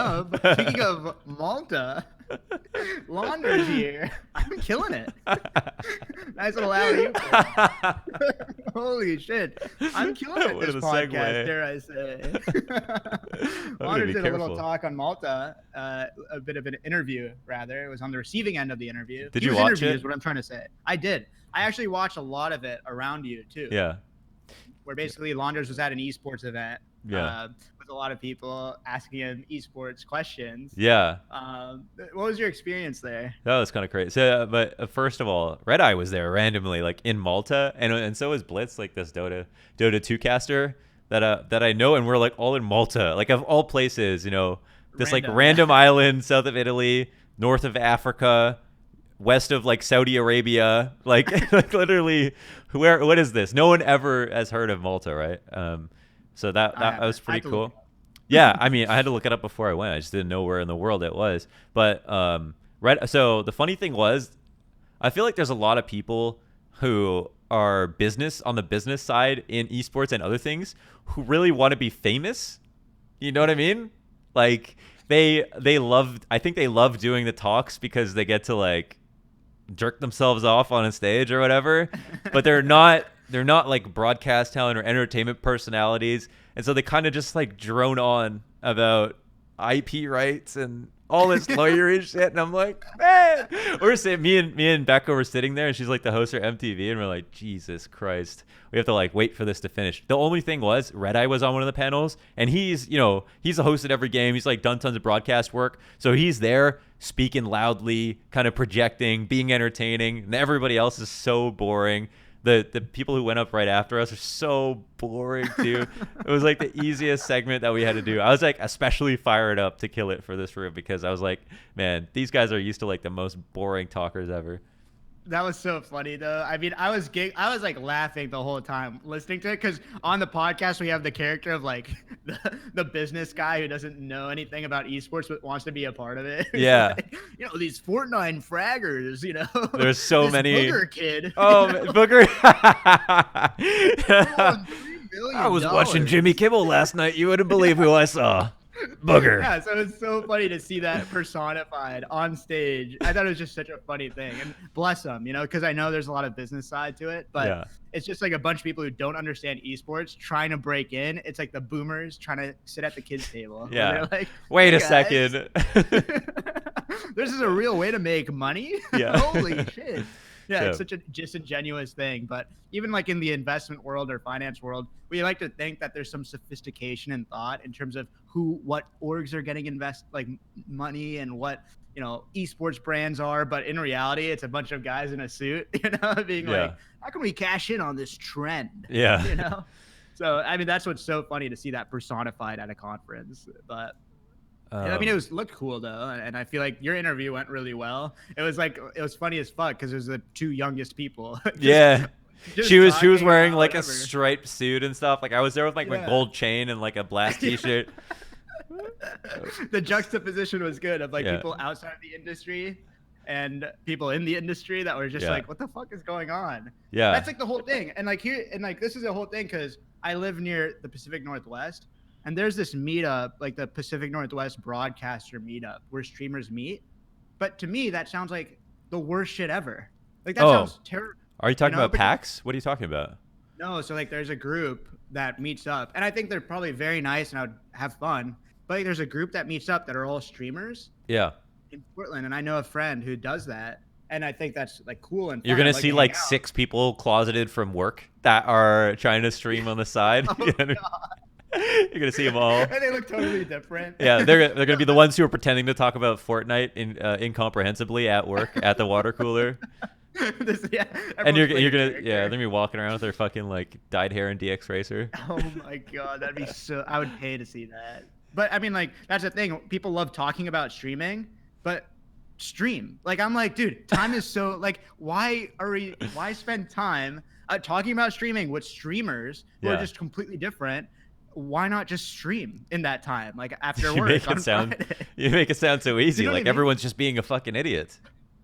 of Malta, Launder's here. I'm killing it. Nice little alley. Holy shit. I'm killing it this podcast, dare I say. Launder's did a little talk on Malta, a bit of an interview, rather. It was on the receiving end of the interview. Did you watch it? Is what I'm trying to say. I did. I actually watched a lot of it around you, too. Yeah. Where basically Launders was at an esports event. With a lot of people asking him esports questions. Yeah. What was your experience there? That was kind of crazy. So, but first of all, Red Eye was there randomly, like in Malta, and so was Blitz, like this Dota 2 caster that I know, and we're like all in Malta, like of all places, this like random island south of Italy, north of Africa, west of like Saudi Arabia, like literally, what is this? No one ever has heard of Malta, right? So that was pretty cool. Yeah, I mean, I had to look it up before I went. I just didn't know where in the world it was. But so the funny thing was, I feel like there's a lot of people who are on the business side in esports and other things who really want to be famous. You know what I mean? Like I think they love doing the talks because they get to like jerk themselves off on a stage or whatever, but they're not like broadcast talent or entertainment personalities, and so they kind of just like drone on about IP rights and all this lawyery shit, and I'm like, man, me and Becca were sitting there, and she's like the host for MTV, and we're like, Jesus Christ, we have to like wait for this to finish. The only thing was Red Eye was on one of the panels, and he's a host at every game. He's like done tons of broadcast work, so he's there speaking loudly, kind of projecting, being entertaining, and everybody else is so boring. The people who went up right after us are so boring too. It was like the easiest segment that we had to do. I was like especially fired up to kill it for this room because I was like, man, these guys are used to like the most boring talkers ever. That was so funny though. I mean, I was like laughing the whole time listening to it because on the podcast we have the character of like the business guy who doesn't know anything about esports but wants to be a part of it. Yeah. Like, these Fortnite fraggers, There's so many. Booger kid. Oh, Booger. I billion was watching dollars. Jimmy Kimmel last night. You wouldn't believe who I saw. Booger. Yeah, so it's so funny to see that personified on stage. I thought it was just such a funny thing, and bless them, because I know there's a lot of business side to it, but Yeah. it's just like a bunch of people who don't understand esports trying to break in. It's like the boomers trying to sit at the kids' table. where Yeah. they're like, Wait "Hey, a guys, second. this is a real way to make money." Yeah. Holy shit. Yeah, So- it's such a disingenuous thing. But even like in the investment world or finance world, we like to think that there's some sophistication and thought in terms of what orgs are getting money and what esports brands are. But in reality, it's a bunch of guys in a suit, being Yeah. like, how can we cash in on this trend? Yeah. So I mean, that's what's so funny to see that personified at a conference. But I mean, it looked cool though, and I feel like your interview went really well. It was funny as fuck because it was the two youngest people. Yeah. just She was talking wearing about like a whatever. striped suit and stuff. Like I was there with like my Yeah. gold chain and like a blast t-shirt. The juxtaposition was good of like Yeah. people outside of the industry and people in the industry that were just Yeah. like, what the fuck is going on? Yeah. That's like the whole thing. And like this is the whole thing because I live near the Pacific Northwest. And there's this meetup, like the Pacific Northwest Broadcaster Meetup, where streamers meet. But to me, that sounds like the worst shit ever. Like that sounds terrible. Are you talking about because- PAX? What are you talking about? No, so like there's a group that meets up, and I think they're probably very nice and I would have fun. But like, there's a group that meets up that are all streamers Yeah. in Portland, and I know a friend who does that, and I think that's like cool and fun. You're gonna I'd see to like hang out. 6 people closeted from work that are trying to stream on the side. Oh, You know? You're gonna see them all. And they look totally different. Yeah, they're gonna be the ones who are pretending to talk about Fortnite incomprehensibly at work at the water cooler. Yeah, And everyone's you're playing a gonna character. they're gonna be walking around with their fucking like dyed hair and DX Racer. Oh my god, that'd be so. I would pay to see that. But I mean, like, that's the thing. People love talking about streaming, but stream. Like, I'm like, dude, time is so like. Why spend time talking about streaming with streamers who are Yeah. just completely different? Why not just stream in that time, like after You work make on it sound Friday? you make it sound so easy, You know what like I mean? everyone's just being a fucking idiot.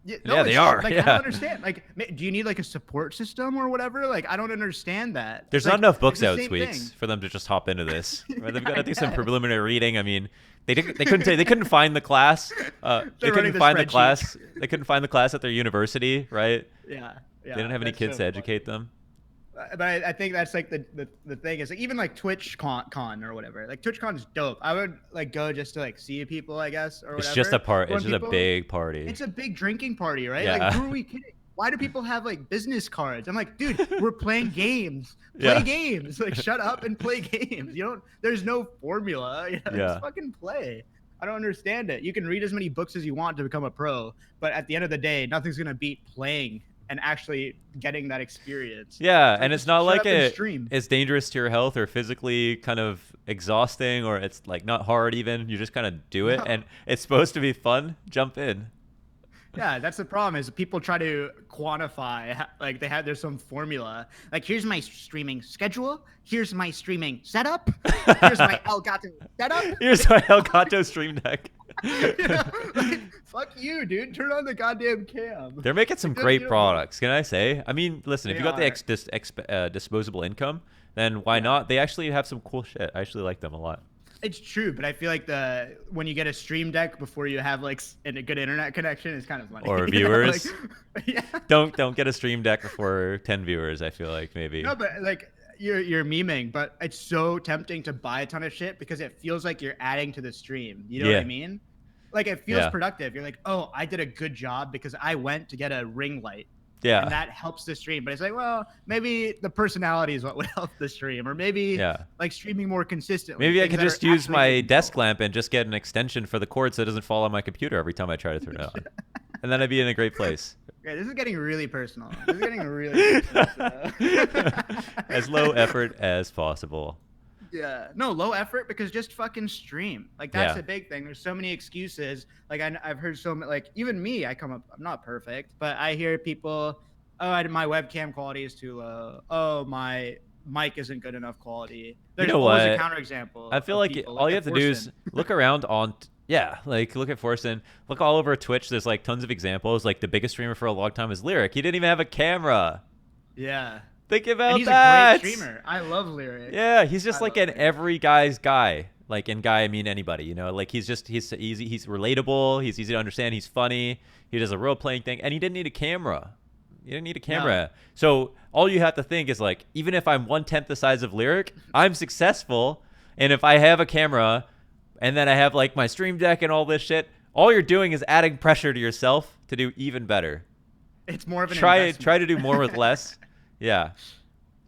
Yeah, Yeah, they it's- are, Like, I yeah. don't understand. Like, do you need like a support system or whatever? Like, I don't understand that. There's Like, not enough it's books the out, same Sweets, thing. for them to just hop into this. Right? They've got to do some guess. preliminary reading. I mean, they couldn't find the class. They They're couldn't running the find the spreadsheet. class. They couldn't find the class at their university, right? Yeah. They didn't have any that's kids so to funny. educate them. But I think that's like the thing is like even like Twitch con or whatever. Like TwitchCon is dope. I would like go just to like see people, I guess, or whatever. It's just a part. When It's just a people- big party. It's a big drinking party, right? Yeah. Like who are we kidding? Why do people have like business cards? I'm like, dude, we're playing games. Play Yeah. games. Like shut up and play games. There's no formula. Yeah. Just fucking play. I don't understand it. You can read as many books as you want to become a pro, but at the end of the day, nothing's gonna beat playing and actually getting that experience. Yeah, So and just it's not shut like up and stream. it's dangerous to your health or physically kind of exhausting, or it's like not hard even. You just kind of do it, No. and it's supposed to be fun. Jump in. Yeah, that's the problem is people try to quantify like there's some formula. Like here's my streaming schedule, here's my streaming setup, here's my Elgato setup. Here's my Elgato Stream Deck. Like, fuck you, dude. Turn on the goddamn cam. They're making some Because, great you know, products. Can I say? I mean, listen, if They you got the are. disposable income, then why not? They actually have some cool shit. I actually like them a lot. It's true, but I feel like when you get a stream deck before you have like a good internet connection is kind of funny. Or You know, viewers. like- yeah. Don't get a Stream Deck before 10 viewers. I feel like maybe. No, but like you're memeing, but it's so tempting to buy a ton of shit because it feels like you're adding to the stream. You know what Yeah. I mean? Like it feels Yeah. productive. You're like, oh, I did a good job because I went to get a ring light. Yeah. And that helps the stream. But it's like, well, maybe the personality is what would help the stream, or maybe Yeah. like streaming more consistently. Maybe I things could that just are use actually my getting desk control. lamp and just get an extension for the cord so it doesn't fall on my computer every time I try to turn it on. And then I'd be in a great place. Okay, this is getting really personal. This is getting really personal. So. As low effort as possible. Yeah, no, low effort because just fucking stream. Like that's Yeah. the big thing. There's so many excuses. Like I've heard so many. Like even me, I'm not perfect, but I hear people, oh, my webcam quality is too low. Oh, my mic isn't good enough quality. There's know always what? a counterexample. I feel of like people. all Look you at have to do is Forsen. look around on, like look at Forsen. Look all over Twitch. There's like tons of examples. Like the biggest streamer for a long time is Lyric. He didn't even have a camera. Yeah. Think about And he's that. a great streamer. I love Lyric. Yeah, he's just I like love an Lyric. every guy's guy. Like, in guy I mean anybody, you know. Like, he's easy. He's relatable. He's easy to understand. He's funny. He does a role playing thing, and he didn't need a camera. You didn't need a No. camera. So all you have to think is like, even if I'm 1/10 the size of Lyric, I'm successful. And if I have a camera, and then I have like my stream deck and all this shit, all you're doing is adding pressure to yourself to do even better. It's more of an Try investment. to do more with less. Yeah.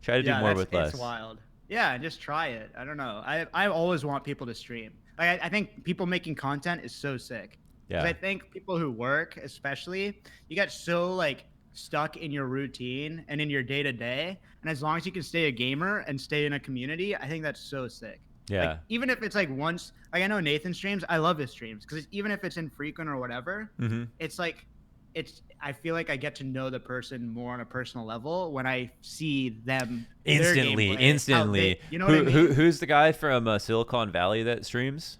Try to do more with less. It's wild. Yeah, just try it. I don't know. I always want people to stream. Like I think people making content is so sick. Because Yeah. I think people who work, especially, you get so like stuck in your routine and in your day to day. And as long as you can stay a gamer and stay in a community, I think that's so sick. Yeah. Like even if it's like once, like I know Nathan streams, I love his streams because even if it's infrequent or whatever, Mm-hmm. it's like I feel like I get to know the person more on a personal level when I see them their gameplay, Instantly. you know what I mean? Who's the guy from Silicon Valley that streams?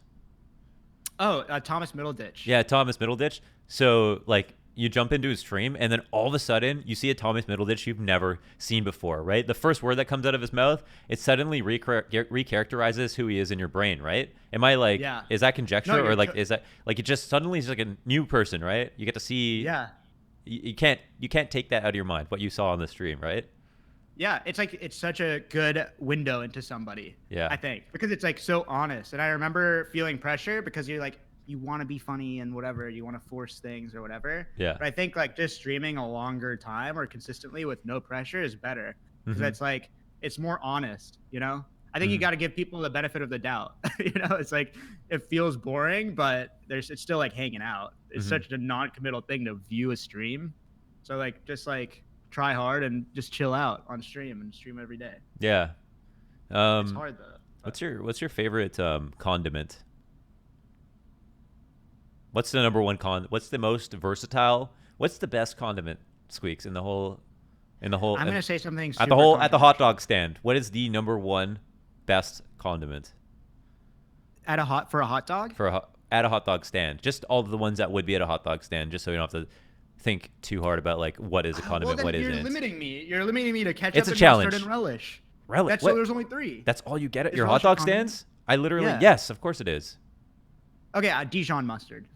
Oh, Thomas Middleditch. Yeah, Thomas Middleditch. So like, you jump into his stream, and then all of a sudden you see a Thomas Middleditch you've never seen before, right? The first word that comes out of his mouth, it suddenly recharacterizes who he is in your brain, right? Am I like, Yeah. is that conjecture, No, or you're like, is that like, it just suddenly is like a new person, right? You get to see. Yeah. You can't take that out of your mind, what you saw on the stream, right? Yeah, it's like it's such a good window into somebody. Yeah. I think because it's like so honest, and I remember feeling pressure because you're like you want to be funny and whatever, you want to force things or whatever. Yeah. But I think like just streaming a longer time or consistently with no pressure is better because Mhm. it's like it's more honest, you know. I think you got to give people the benefit of the doubt. You know, it's like it feels boring, but it's still like hanging out. It's Mhm. such a non-committal thing to view a stream. So like just like try hard and just chill out on stream and stream every day. Yeah. It's hard though. What's your favorite condiment? What's the number one What's the most versatile? What's the best condiment, Squeaks, in the whole? I'm gonna say something at the hot dog stand. What is the number one best condiment for a hot dog. at a hot dog stand? Just all of the ones that would be at a hot dog stand, just so you don't have to think too hard about like what is a condiment, Well, what then isn't. you're limiting me. You're limiting me to ketchup It's a and challenge. mustard and relish. Relish. So there's only 3. That's all you get at Is your relish hot dog a condiment? stands? I literally Yeah. Yes, of course it is. Okay, Dijon mustard.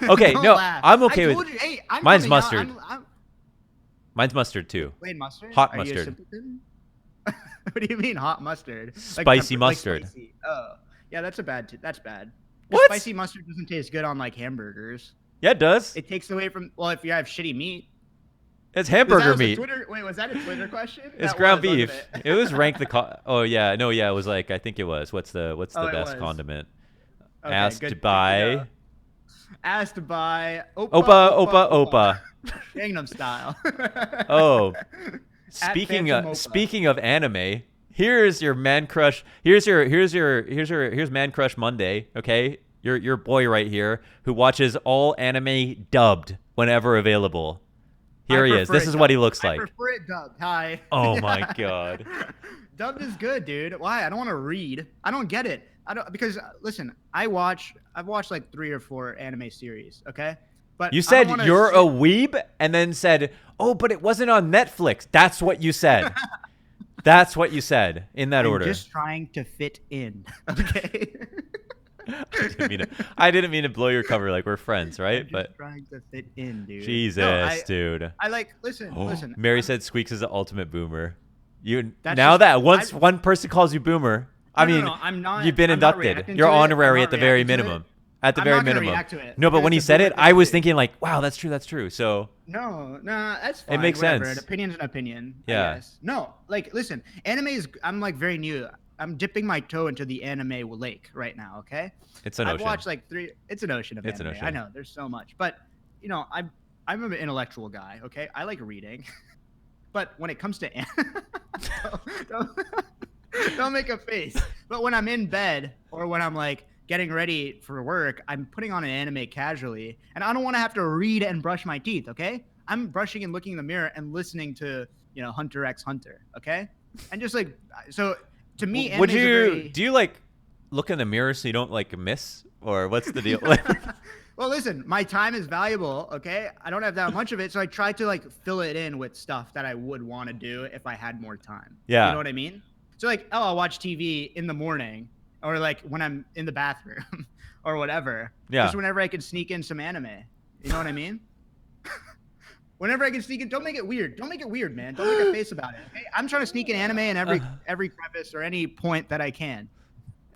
Okay, Don't no, laugh. I'm okay I with. told you, hey, I'm Mine's coming out. mustard. Mine's mustard too. Plain mustard. Hot Are you a mustard. simpleton? What do you mean hot mustard? Spicy mustard. Spicy. Oh, yeah, that's bad. 'Cause What? Spicy mustard doesn't taste good on like hamburgers. Yeah, it does. It takes away from if you have shitty meat. It's hamburger Was meat. was that a Twitter question? It's That ground was, beef. wasn't It was ranked oh yeah, no, yeah, it was like, I think it was. What's the Oh, it best was. condiment? Okay, Asked good to by know. Asked by Opa. Gangnam Style. Oh, At speaking Phantom of Opa. speaking of anime, here's your man crush. Here's Man Crush Monday. Okay, your boy right here who watches all anime dubbed whenever available. Here I he is. prefer This it is what he dubbed. looks I like. prefer it dubbed. Hi. Oh my god. Dubbed is good, dude. Why? I don't want to read. I don't get it. I don't because listen, I've watched like 3 or 4 anime series, okay? But You I said don't wanna you're sit- a weeb, and then said, "Oh, but it wasn't on Netflix." That's what you said. That's what you said in that I'm order. just trying to fit in, okay? I didn't mean to blow your cover. Like, we're friends, right? I'm just But trying to fit in, dude. Jesus, No, dude. I like listen. Mary said Squeaks is the ultimate boomer. That's Now just- that once I- one person calls you boomer, I No, mean, I'm not. you've been I'm not inducted. reacting You're to it. honorary I'm at the not very reacting to it. minimum. At the I'm very not gonna minimum. react to it No, but when he because said the it, boomer I was thing- thinking like, wow, that's true. So No, that's fine. makes whatever. sense. An opinion's an opinion. Yeah. I guess. No, like listen, anime is. I'm like very new. I'm dipping my toe into the anime lake right now. Okay. it's an I've ocean. watched like 3. It's an ocean of It's an anime. ocean. I know. There's so much, but you know, I'm an intellectual guy. Okay. I like reading, but when it comes to don't, don't make a face. But when I'm in bed or when I'm like getting ready for work, I'm putting on an anime casually, and I don't want to have to read and brush my teeth. Okay, I'm brushing and looking in the mirror and listening to Hunter x Hunter. Okay, and just like so to me, Would animes are you very... do you like look in the mirror so you don't like miss, or what's the deal? Well, listen, my time is valuable, okay? I don't have that much of it, so I try to like fill it in with stuff that I would want to do if I had more time. You know Yeah. what I mean? So like, oh, I'll watch TV in the morning or like when I'm in the bathroom or whatever. Yeah. Just whenever I can sneak in some anime. You know what I mean? Whenever I can sneak in, don't make it weird. Don't make it weird, man. Don't make a face about it. Okay? I'm trying to sneak in anime in every crevice or any point that I can.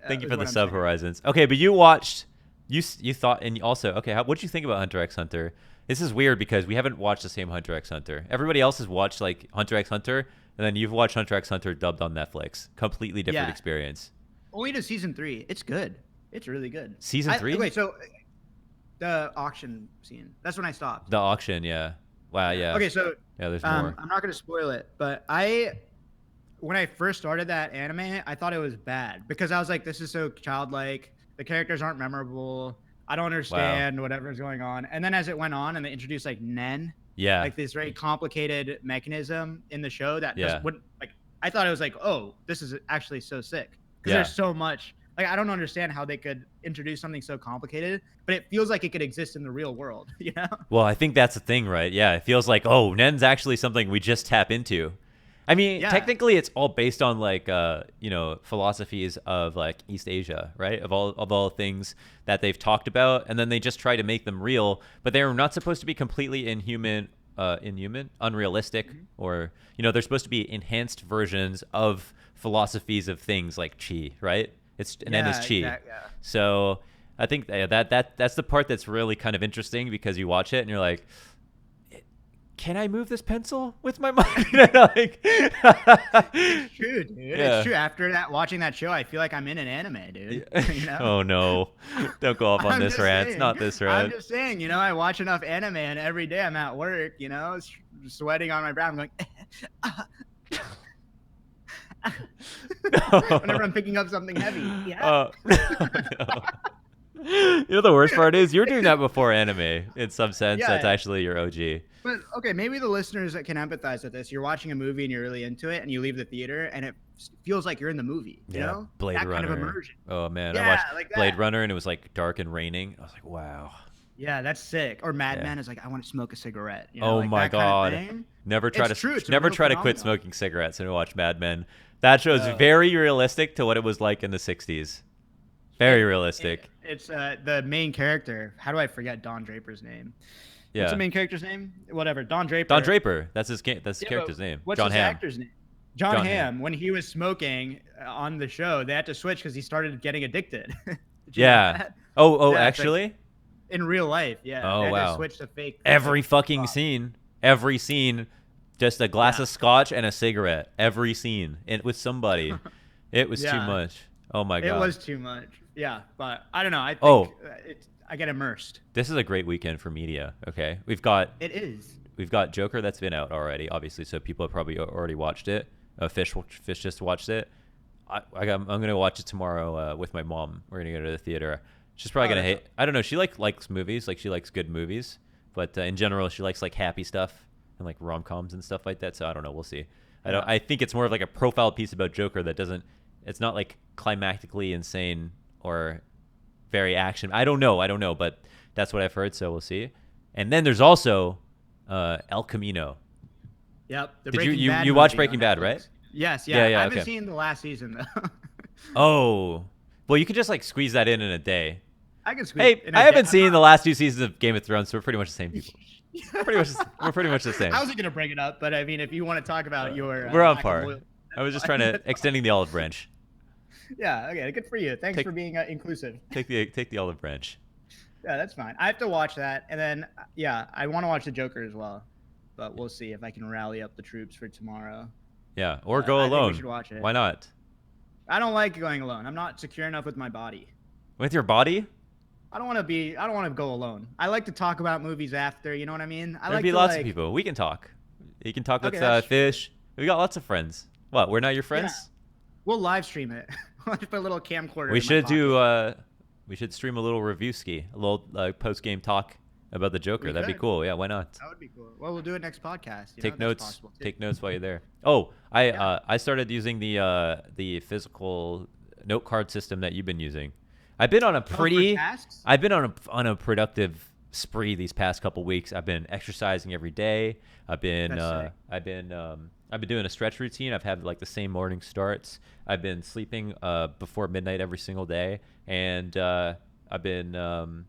Thank you Is for the what I'm sub saying. horizons. Okay, but you watched, you thought, and also, okay, what'd you think about Hunter x Hunter? This is weird because we haven't watched the same Hunter x Hunter. Everybody else has watched like Hunter x Hunter, and then you've watched Hunter x Hunter dubbed on Netflix. Completely different Yeah. experience. Only to season 3. It's good. It's really good. Season 3? Wait, so the auction scene. That's when I stopped. The auction, yeah. Wow, yeah. Okay, so Yeah, there's more. I'm not gonna spoil it, but when I first started that anime, I thought it was bad because I was like, this is so childlike. The characters aren't memorable. I don't understand whatever's going on. And then as it went on and they introduced like Nen, Yeah. like this very complicated mechanism in the show that Yeah. wouldn't like I thought it was like, oh, this is actually so sick. Because Yeah. there's so much. Like I don't understand how they could introduce something so complicated, but it feels like it could exist in the real world, you know? Well, I think that's the thing, right? Yeah, it feels like, oh, Nen's actually something we just tap into. I mean, Yeah. technically, it's all based on like, philosophies of like East Asia, right? Of all things that they've talked about, and then they just try to make them real, but they're not supposed to be completely unrealistic, or they're supposed to be enhanced versions of philosophies of things like chi, right? Nen is chi. Yeah. So I think that's the part that's really kind of interesting because you watch it and you're like, can I move this pencil with my mind? It's true, dude. Yeah. It's true. After watching that show, I feel like I'm in an anime, dude. You know? Oh no! Don't go off on I'm this just rant. It's saying. not this I'm rant. just saying, I watch enough anime, and every day I'm at work, sweating on my brow. I'm going. Whenever I'm picking up something heavy. Yeah. No. The worst part is you're doing that before anime. In some sense, Yeah. that's actually your OG. But okay, maybe the listeners that can empathize with this. You're watching a movie and you're really into it, and you leave the theater, and it feels like you're in the movie. You know, Blade that Runner. kind of immersion. Oh man, Yeah, I watched like Blade that. Runner and it was like dark and raining. I was like, wow. Yeah, that's sick. Or Mad Yeah. Men is like, I want to smoke a cigarette. Oh like my that kind of god. thing. Never try It's true, it's a never real try to quit phenomenon. smoking cigarettes and watch Mad Men. That show is very realistic to what it was like in the 60s. Very realistic. It's the main character. How do I forget Don Draper's name? Yeah. What's the main character's name? Whatever. Don Draper. Don Draper. That's his Yeah, character's but name. What's John his Hamm. actor's name? John John Hamm. Hamm. When he was smoking on the show, they had to switch because he started getting addicted. Did you know Yeah. that? Oh, Yeah, it's like- actually? In real life, yeah. Oh, They had wow. to switch to fake. Every fucking scene. Every scene. Just a glass Yeah. of scotch and a cigarette. Every scene. And with somebody. It was too Yeah. much. Oh my god. It was too much. Yeah, but I don't know. I think Oh. I get immersed. This is a great weekend for media, okay? We've got It is. Joker that's been out already, obviously, so people have probably already watched it. Fish just watched it. I'm gonna watch it tomorrow with my mom. We're gonna go to the theater. She's probably gonna hate. I don't know. She likes movies. Like she likes good movies, but in general, she likes like happy stuff and like rom-coms and stuff like that. So I don't know. We'll see. I think it's more of like a profile piece about Joker that doesn't. It's not like climactically insane or very action. I don't know, but that's what I've heard. So we'll see. And then there's also El Camino. Yep. The Did Breaking Bad you watch movie Breaking on Bad, Netflix. right? Yes. Yeah, Yeah. I haven't okay. seen the last season though. Oh, well, you could just like squeeze that in a day. I can squeeze. Hey, in a I haven't day. seen the last 2 seasons of Game of Thrones, so we're pretty much the same people. We're pretty much the same. I wasn't gonna bring it up, but I mean, if you want to talk about your, We're on lack of par. loyalty, I was just trying to extending the olive branch. Yeah. Okay. Good for you. Thanks Take- for being inclusive. Take the olive branch. Yeah, that's fine. I have to watch that, and then yeah, I want to watch the Joker as well, but we'll see if I can rally up the troops for tomorrow. Yeah, or I go think we alone. should watch it. Why not? I don't like going alone. I'm not secure enough with my body. With your body? I don't want to go alone. I like to talk about movies after. You know what I mean? I There'd like be to, lots like, of people. We can talk. You can talk Okay, with that's true. Fish. We got lots of friends. What? We're not your friends? We'll live stream it. I'll just put a little camcorder. We in my should pocket. do. We should stream a little review ski, a little post game talk about the Joker. We That'd be could. cool. Yeah, why not? That would be cool. Well, we'll do it next podcast. You Take know, that's notes. possible, too. Take notes while you're there. Oh, I started using the physical note card system that you've been using. I've been on a Oh, for pretty. tasks? I've been on a productive spree these past couple weeks. I've been exercising every day. That's sick. I've been doing a stretch routine. I've had like the same morning starts. I've been sleeping before midnight every single day, and I've been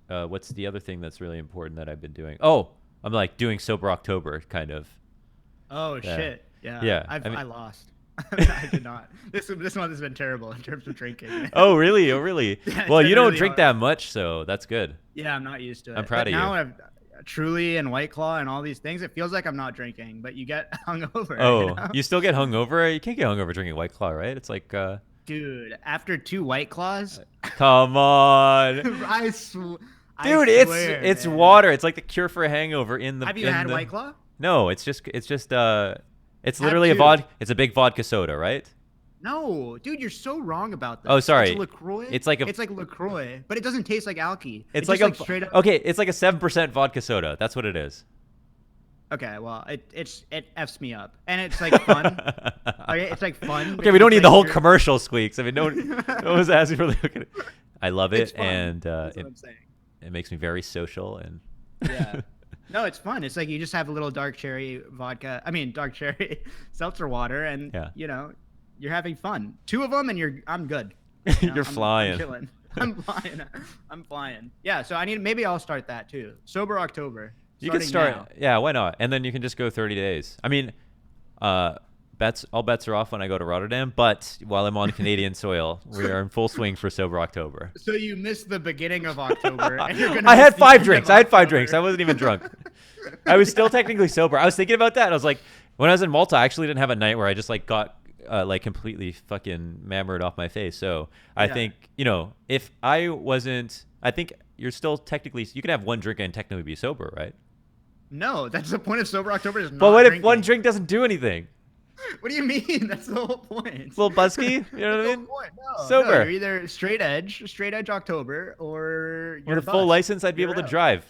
what's the other thing that's really important that I've been doing? Oh, I'm like doing sober October kind of. Oh Yeah. shit. Yeah. Yeah. I mean, I lost. I did not. This month has been terrible in terms of drinking. oh really? Oh really? Yeah, it's Well, been you don't really drink hard. that much, so that's good. Yeah, I'm not used to it. I'm proud But of now you. I've Truly and White Claw and all these things, it feels like I'm not drinking, but you get hungover. Oh, You know? you still get hungover? You can't get hungover drinking White Claw, right? It's like, Dude, after 2 White Claws, come on, I dude. swear, It's man. water. It's like the cure for a hangover in the. Have you in had the, White Claw? No, it's just it's Have literally a two. vodka. It's a big vodka soda, right? No, dude, you're so wrong about this. Oh, sorry. It's LaCroix. It's like it's like LaCroix, but it doesn't taste like alky. It's just like a straight up. okay. It's like a 7% vodka soda. That's what it is. Okay, well, it f's me up, and it's like fun. Okay, it's like fun. Okay, we because don't it's need like the whole you're- commercial squeaks. I mean, no one's asking for the. I love It's it, fun. and That's what I'm saying. it makes me very social and. Yeah. No, it's fun. It's like you just have a little dark cherry vodka. I mean, dark cherry seltzer water, and Yeah. you're having fun. 2 of them, and I'm good. You know, You're flying. I'm chilling. I'm flying. I'm flying. Yeah. So maybe I'll start that too. Sober October. You can starting start, now. yeah, why not? And then you can just go 30 days. I mean, all bets are off when I go to Rotterdam, but while I'm on Canadian soil, we are in full swing for sober October. So you missed the beginning of October. And you're gonna I miss had the 5 end of drinks. I had 5 October. drinks. I wasn't even drunk. I was still technically sober. I was thinking about that. I was like, when I was in Malta, I actually didn't have a night where I just like got like completely fucking mammored off my face. So I Yeah. think, if I wasn't, I think you're still technically, you can have 1 drink and technically be sober, right? No, that's the point of sober October. Is not But what if drinking. 1 drink doesn't do anything? What do you mean? That's the whole point. It's a little busky, you know what I That's the mean? whole point. No, Sober. No, you're either straight edge October, or you're With a full bust. license, I'd be able You're to out. drive.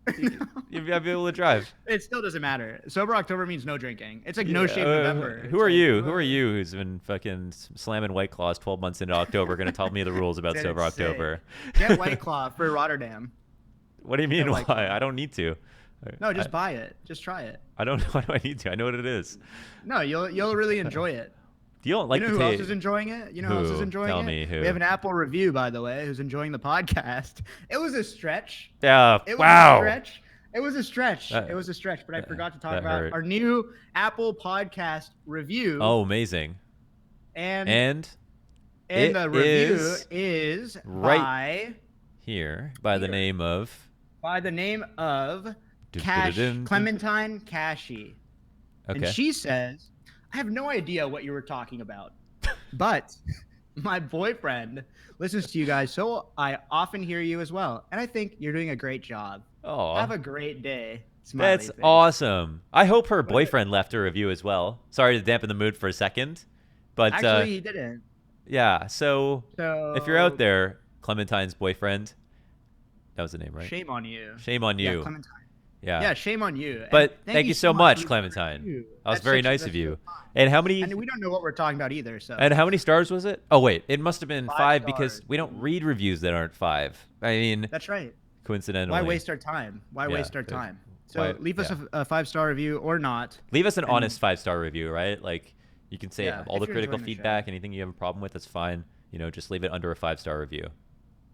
I'd be able to drive. It still doesn't matter. Sober October means no drinking. It's like no shave Uh, November. Who are you? Who are you who's been fucking slamming White Claws 12 months into October going to tell me the rules about Dude, sober it's sick. October? Get White Claw for Rotterdam. What do you mean Get White why? Claw. I don't need to. No, just buy it. Just try it. I don't know. Why do I need to? I know what it is. No, you'll really enjoy it. You don't like You know to who else take. is enjoying it? You know who else is Who? enjoying Tell it? me who. We have an Apple review, by the way, who's enjoying the podcast. It was a stretch. Yeah. It was Wow. a stretch. It was a stretch. That- It was a stretch, but I forgot to talk that about hurt. our new Apple podcast review. Oh, amazing. and it the review is is right Here, by the Here. name of. by the name of Clementine Cashy. Okay. And she says, I have no idea what you were talking about, but my boyfriend listens to you guys, so I often hear you as well. And I think you're doing a great job. Oh, Have a great day. Smiley that's face. awesome. I hope her boyfriend left a review as well. Sorry to dampen the mood for a second, but Actually, he didn't. yeah. So So if you're out there, Clementine's boyfriend, that was the name, right? shame on you. Shame on you. Yeah, Clementine. Yeah. Yeah, shame on you. And But thank you so much, for the Clementine. review. That was That's very such- nice that's of you. so kind. And how many? And we don't know what we're talking about either. So And how many stars was it? Oh wait, it must have been 5 5 because stars. we don't read reviews that aren't 5. I mean, that's right. coincidentally. Why waste our time? Why Yeah, waste our good. time? So Why- leave us yeah. a 5-star review or not. Leave us an and- honest 5-star review, right? Like you can say Yeah, all if the you're critical enjoying the show. feedback, anything you have a problem with, that's fine. Just leave it under a 5-star review.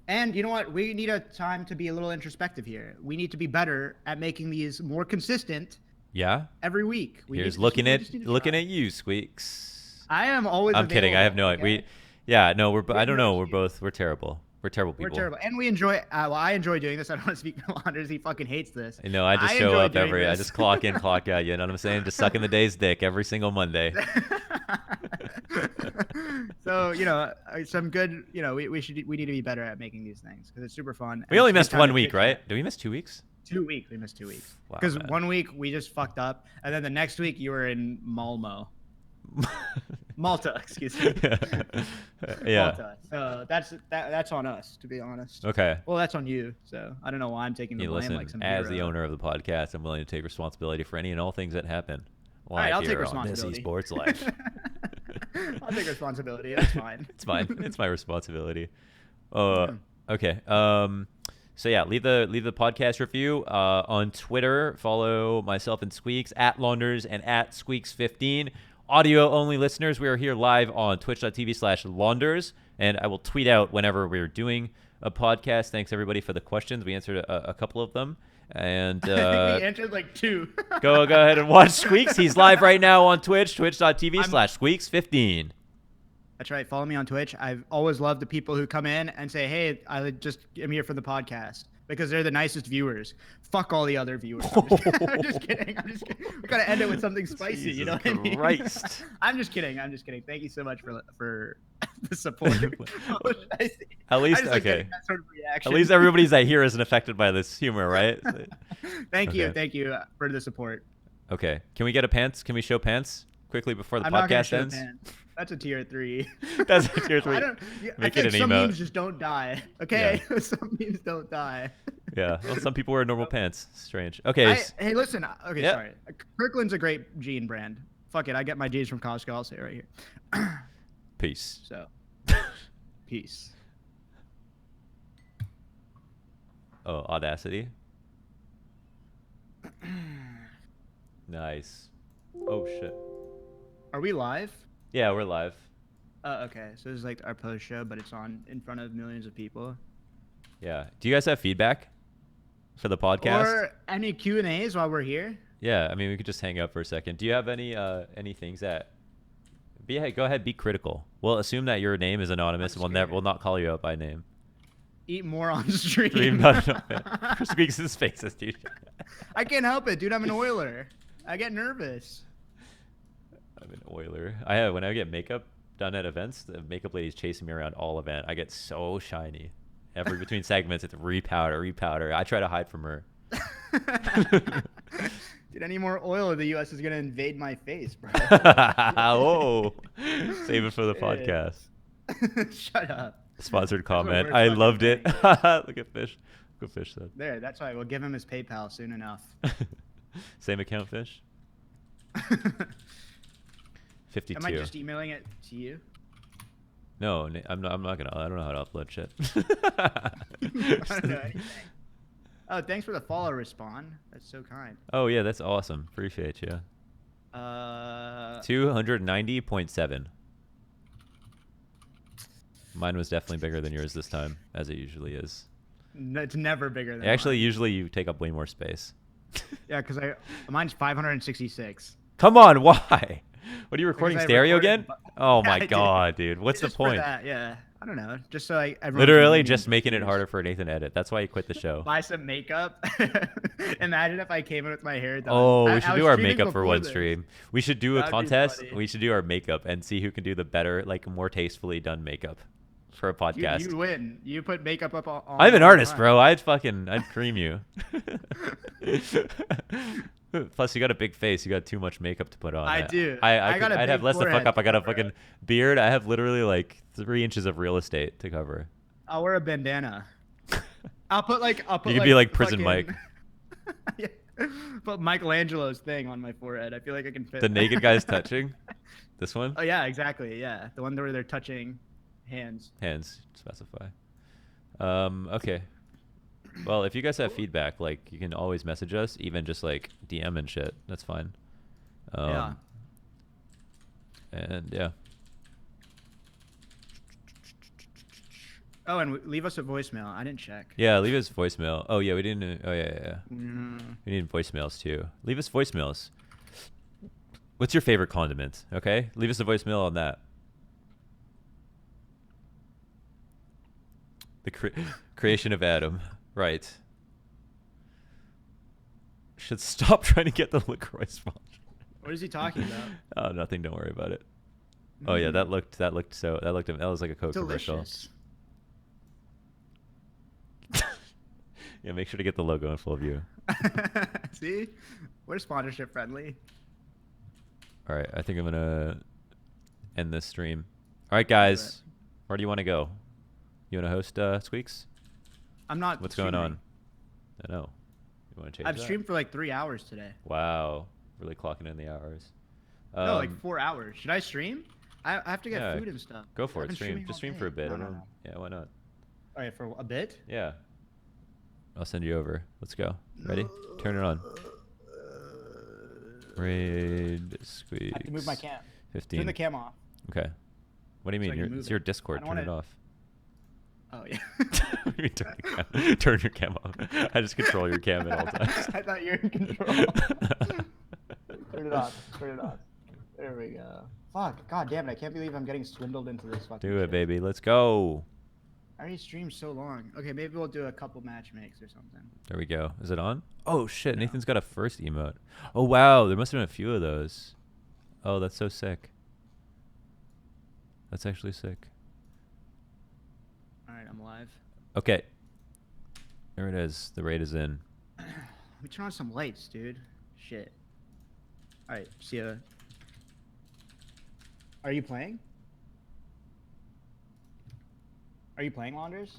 And you know what? We need a time to be a little introspective here. We need to be better at making these more consistent Yeah. every week. We Here's need to- looking we at just need to looking try. at you, Squeaks. I am always. I'm kidding. I have no available, idea. okay? Yeah, no, I have don't no know. We're excuse. we're terrible. We're terrible We're people. terrible, and we enjoy. Well, I enjoy doing this. I don't want to speak for Anders. He fucking hates this. I know. I just show enjoy up doing I this. just clock in, clock out. You know what I'm saying? Just sucking the day's dick every single Monday. So some good. We need to be better at making these things because it's super fun. We and only it's a good missed time 1 to week, chit-chat. right? Did we miss 2 weeks? 2 weeks. We missed 2 weeks Wow, because man. 1 week we just fucked up, and then the next week you were in Malta, excuse me. Yeah. Malta. So that's on us, to be honest. Okay. Well, that's on you. So I don't know why I'm taking the You blame listen, like some as the hero. owner of the podcast, I'm willing to take responsibility for any and all things that happen. right, I'll take here on this responsibility. esports life. I'll take responsibility. That's fine. It's fine. It's my responsibility. Uh, okay. So yeah, leave the podcast review on Twitter. Follow myself and Squeaks at Launders and at Squeaks15. Audio only listeners, we are here live on twitch.tv/Launders, and I will tweet out whenever we're doing a podcast. Thanks everybody for the questions. We answered a couple of them, and I think we answered like 2. go ahead and watch Squeaks. He's live right now on Twitch, twitch.tv/Squeaks15. That's right. Follow me on Twitch. I've always loved the people who come in and say, "Hey, I just am here for the podcast," because they're the nicest viewers. Fuck all the other viewers. I'm just kidding. We gotta end it with something spicy. Jesus you know what I mean? Christ. I'm just kidding. Thank you so much for the support. At least okay. That sort of reaction. At least everybody that here isn't affected by this humor, right? Thank you for the support. Okay. Can we get a pants? Can we show pants quickly before the podcast ends? Pants. That's a tier 3. That's a tier 3. I think some memes just don't die. Okay, yeah. Some memes don't die. Yeah. Well, some people wear normal pants. Strange. Okay. Hey, listen. Okay, yeah. Sorry. Kirkland's a great jean brand. Fuck it. I get my jeans from Costco. I'll say it right here. Peace. So, peace. Oh, Audacity. Nice. Oh shit. Are we live? Yeah, we're live. Okay. So this is like our post show, but it's on in front of millions of people. Yeah. Do you guys have feedback for the podcast? Or any Q&As while we're here? Yeah. I mean, we could just hang out for a second. Do you have any things that? Go ahead. Be critical. We'll assume that your name is anonymous, and we'll not call you out by name. Eat more on stream. Squeaks' faces, dude. I can't help it, dude. I'm an oiler. I get nervous. I'm an oiler. When I get makeup done at events, the makeup lady's chasing me around all event. I get so shiny. Between segments, it's repowder. I try to hide from her. Dude, any more oil, the U.S. is gonna invade my face, bro. Oh, save it for the podcast. Shut up. Sponsored comment. I loved it. Look at Fish. Good Fish said. There, that's right. We'll give him his PayPal soon enough. Same account, Fish. 52. Am I just emailing it to you? No, I'm not gonna. I don't know how to upload shit. I don't know anything. Oh, thanks for the follow respawn. That's so kind. Oh yeah, that's awesome. Appreciate you. 290.7. Mine was definitely bigger than yours this time, as it usually is. No, it's never bigger than Actually, mine. Usually you take up way more space. Yeah, because mine's 566. Come on, why? What are you recording, stereo recorded, again? Oh my god, dude. What's the point? That, yeah. I don't know. Just so everyone literally just making it harder for Nathan to edit. That's why he quit the show. Buy some makeup. Imagine if I came in with my hair done. Oh, we should do our makeup for one stream. We should do a That'd contest. We should do our makeup and see who can do the better, like more tastefully done makeup for a podcast. You win. You put makeup up on. I'm an artist, bro. I'd cream you. Plus, you got a big face. You got too much makeup to put on. I do. I'd have less to fuck up. I got a fucking beard. I have literally like 3 inches of real estate to cover. I'll wear a bandana. I'll put. You could be like Prison Mike. Yeah. Put Michelangelo's thing on my forehead. I feel like I can fit. The naked guy's touching. This one. Oh yeah, exactly. Yeah, the one where they're touching hands. Hands. Specify. Okay. Well, if you guys have feedback, like, you can always message us, even just like DM and shit. That's fine. Yeah. And yeah. Oh, and leave us a voicemail. I didn't check. Yeah, leave us voicemail. Oh yeah, we didn't. Oh yeah. Mm. We need voicemails too. Leave us voicemails. What's your favorite condiment? Okay, leave us a voicemail on that. The creation of Adam. Right. Should stop trying to get the LaCroix sponsor. What is he talking about? Oh, nothing. Don't worry about it. Oh yeah, that was like a Coke commercial. Yeah, make sure to get the logo in full view. See, we're sponsorship friendly. All right, I think I'm gonna end this stream. All right, guys, where do you want to go? You want to host Squeaks? I'm not. What's streaming. going on? I know. You want to change I've that? streamed for like 3 hours today. Wow, really clocking in the hours. No, like 4 hours. Should I stream? I have to get food and stuff. Go for it. Stream. Just stream for a bit. Yeah, why not? All right, for a bit. Yeah. I'll send you over. Let's go. Ready? Turn it on. Raid squeaks. I have to move my cam. 15. Turn the cam off. Okay. What do you So I mean? can move It's your it. Discord. I Turn don't it wanna- off. Oh yeah. What do you mean turn your cam off. I just control your cam at all times. I thought you were in control. Turn it off. Turn it off. There we go. Fuck. God damn it. I can't believe I'm getting swindled into this fucking Do it, shit. baby. Let's go. I already streamed so long. Okay, maybe we'll do a couple match makes or something. There we go. Is it on? Oh, shit. No. Nathan's got a first emote. Oh, wow. There must have been a few of those. Oh, that's so sick. That's actually sick. All right, I'm live. Okay. There it is. The raid is in. Let me turn on some lights, dude. Shit. All right, see ya. Are you playing? Are you playing, Launders?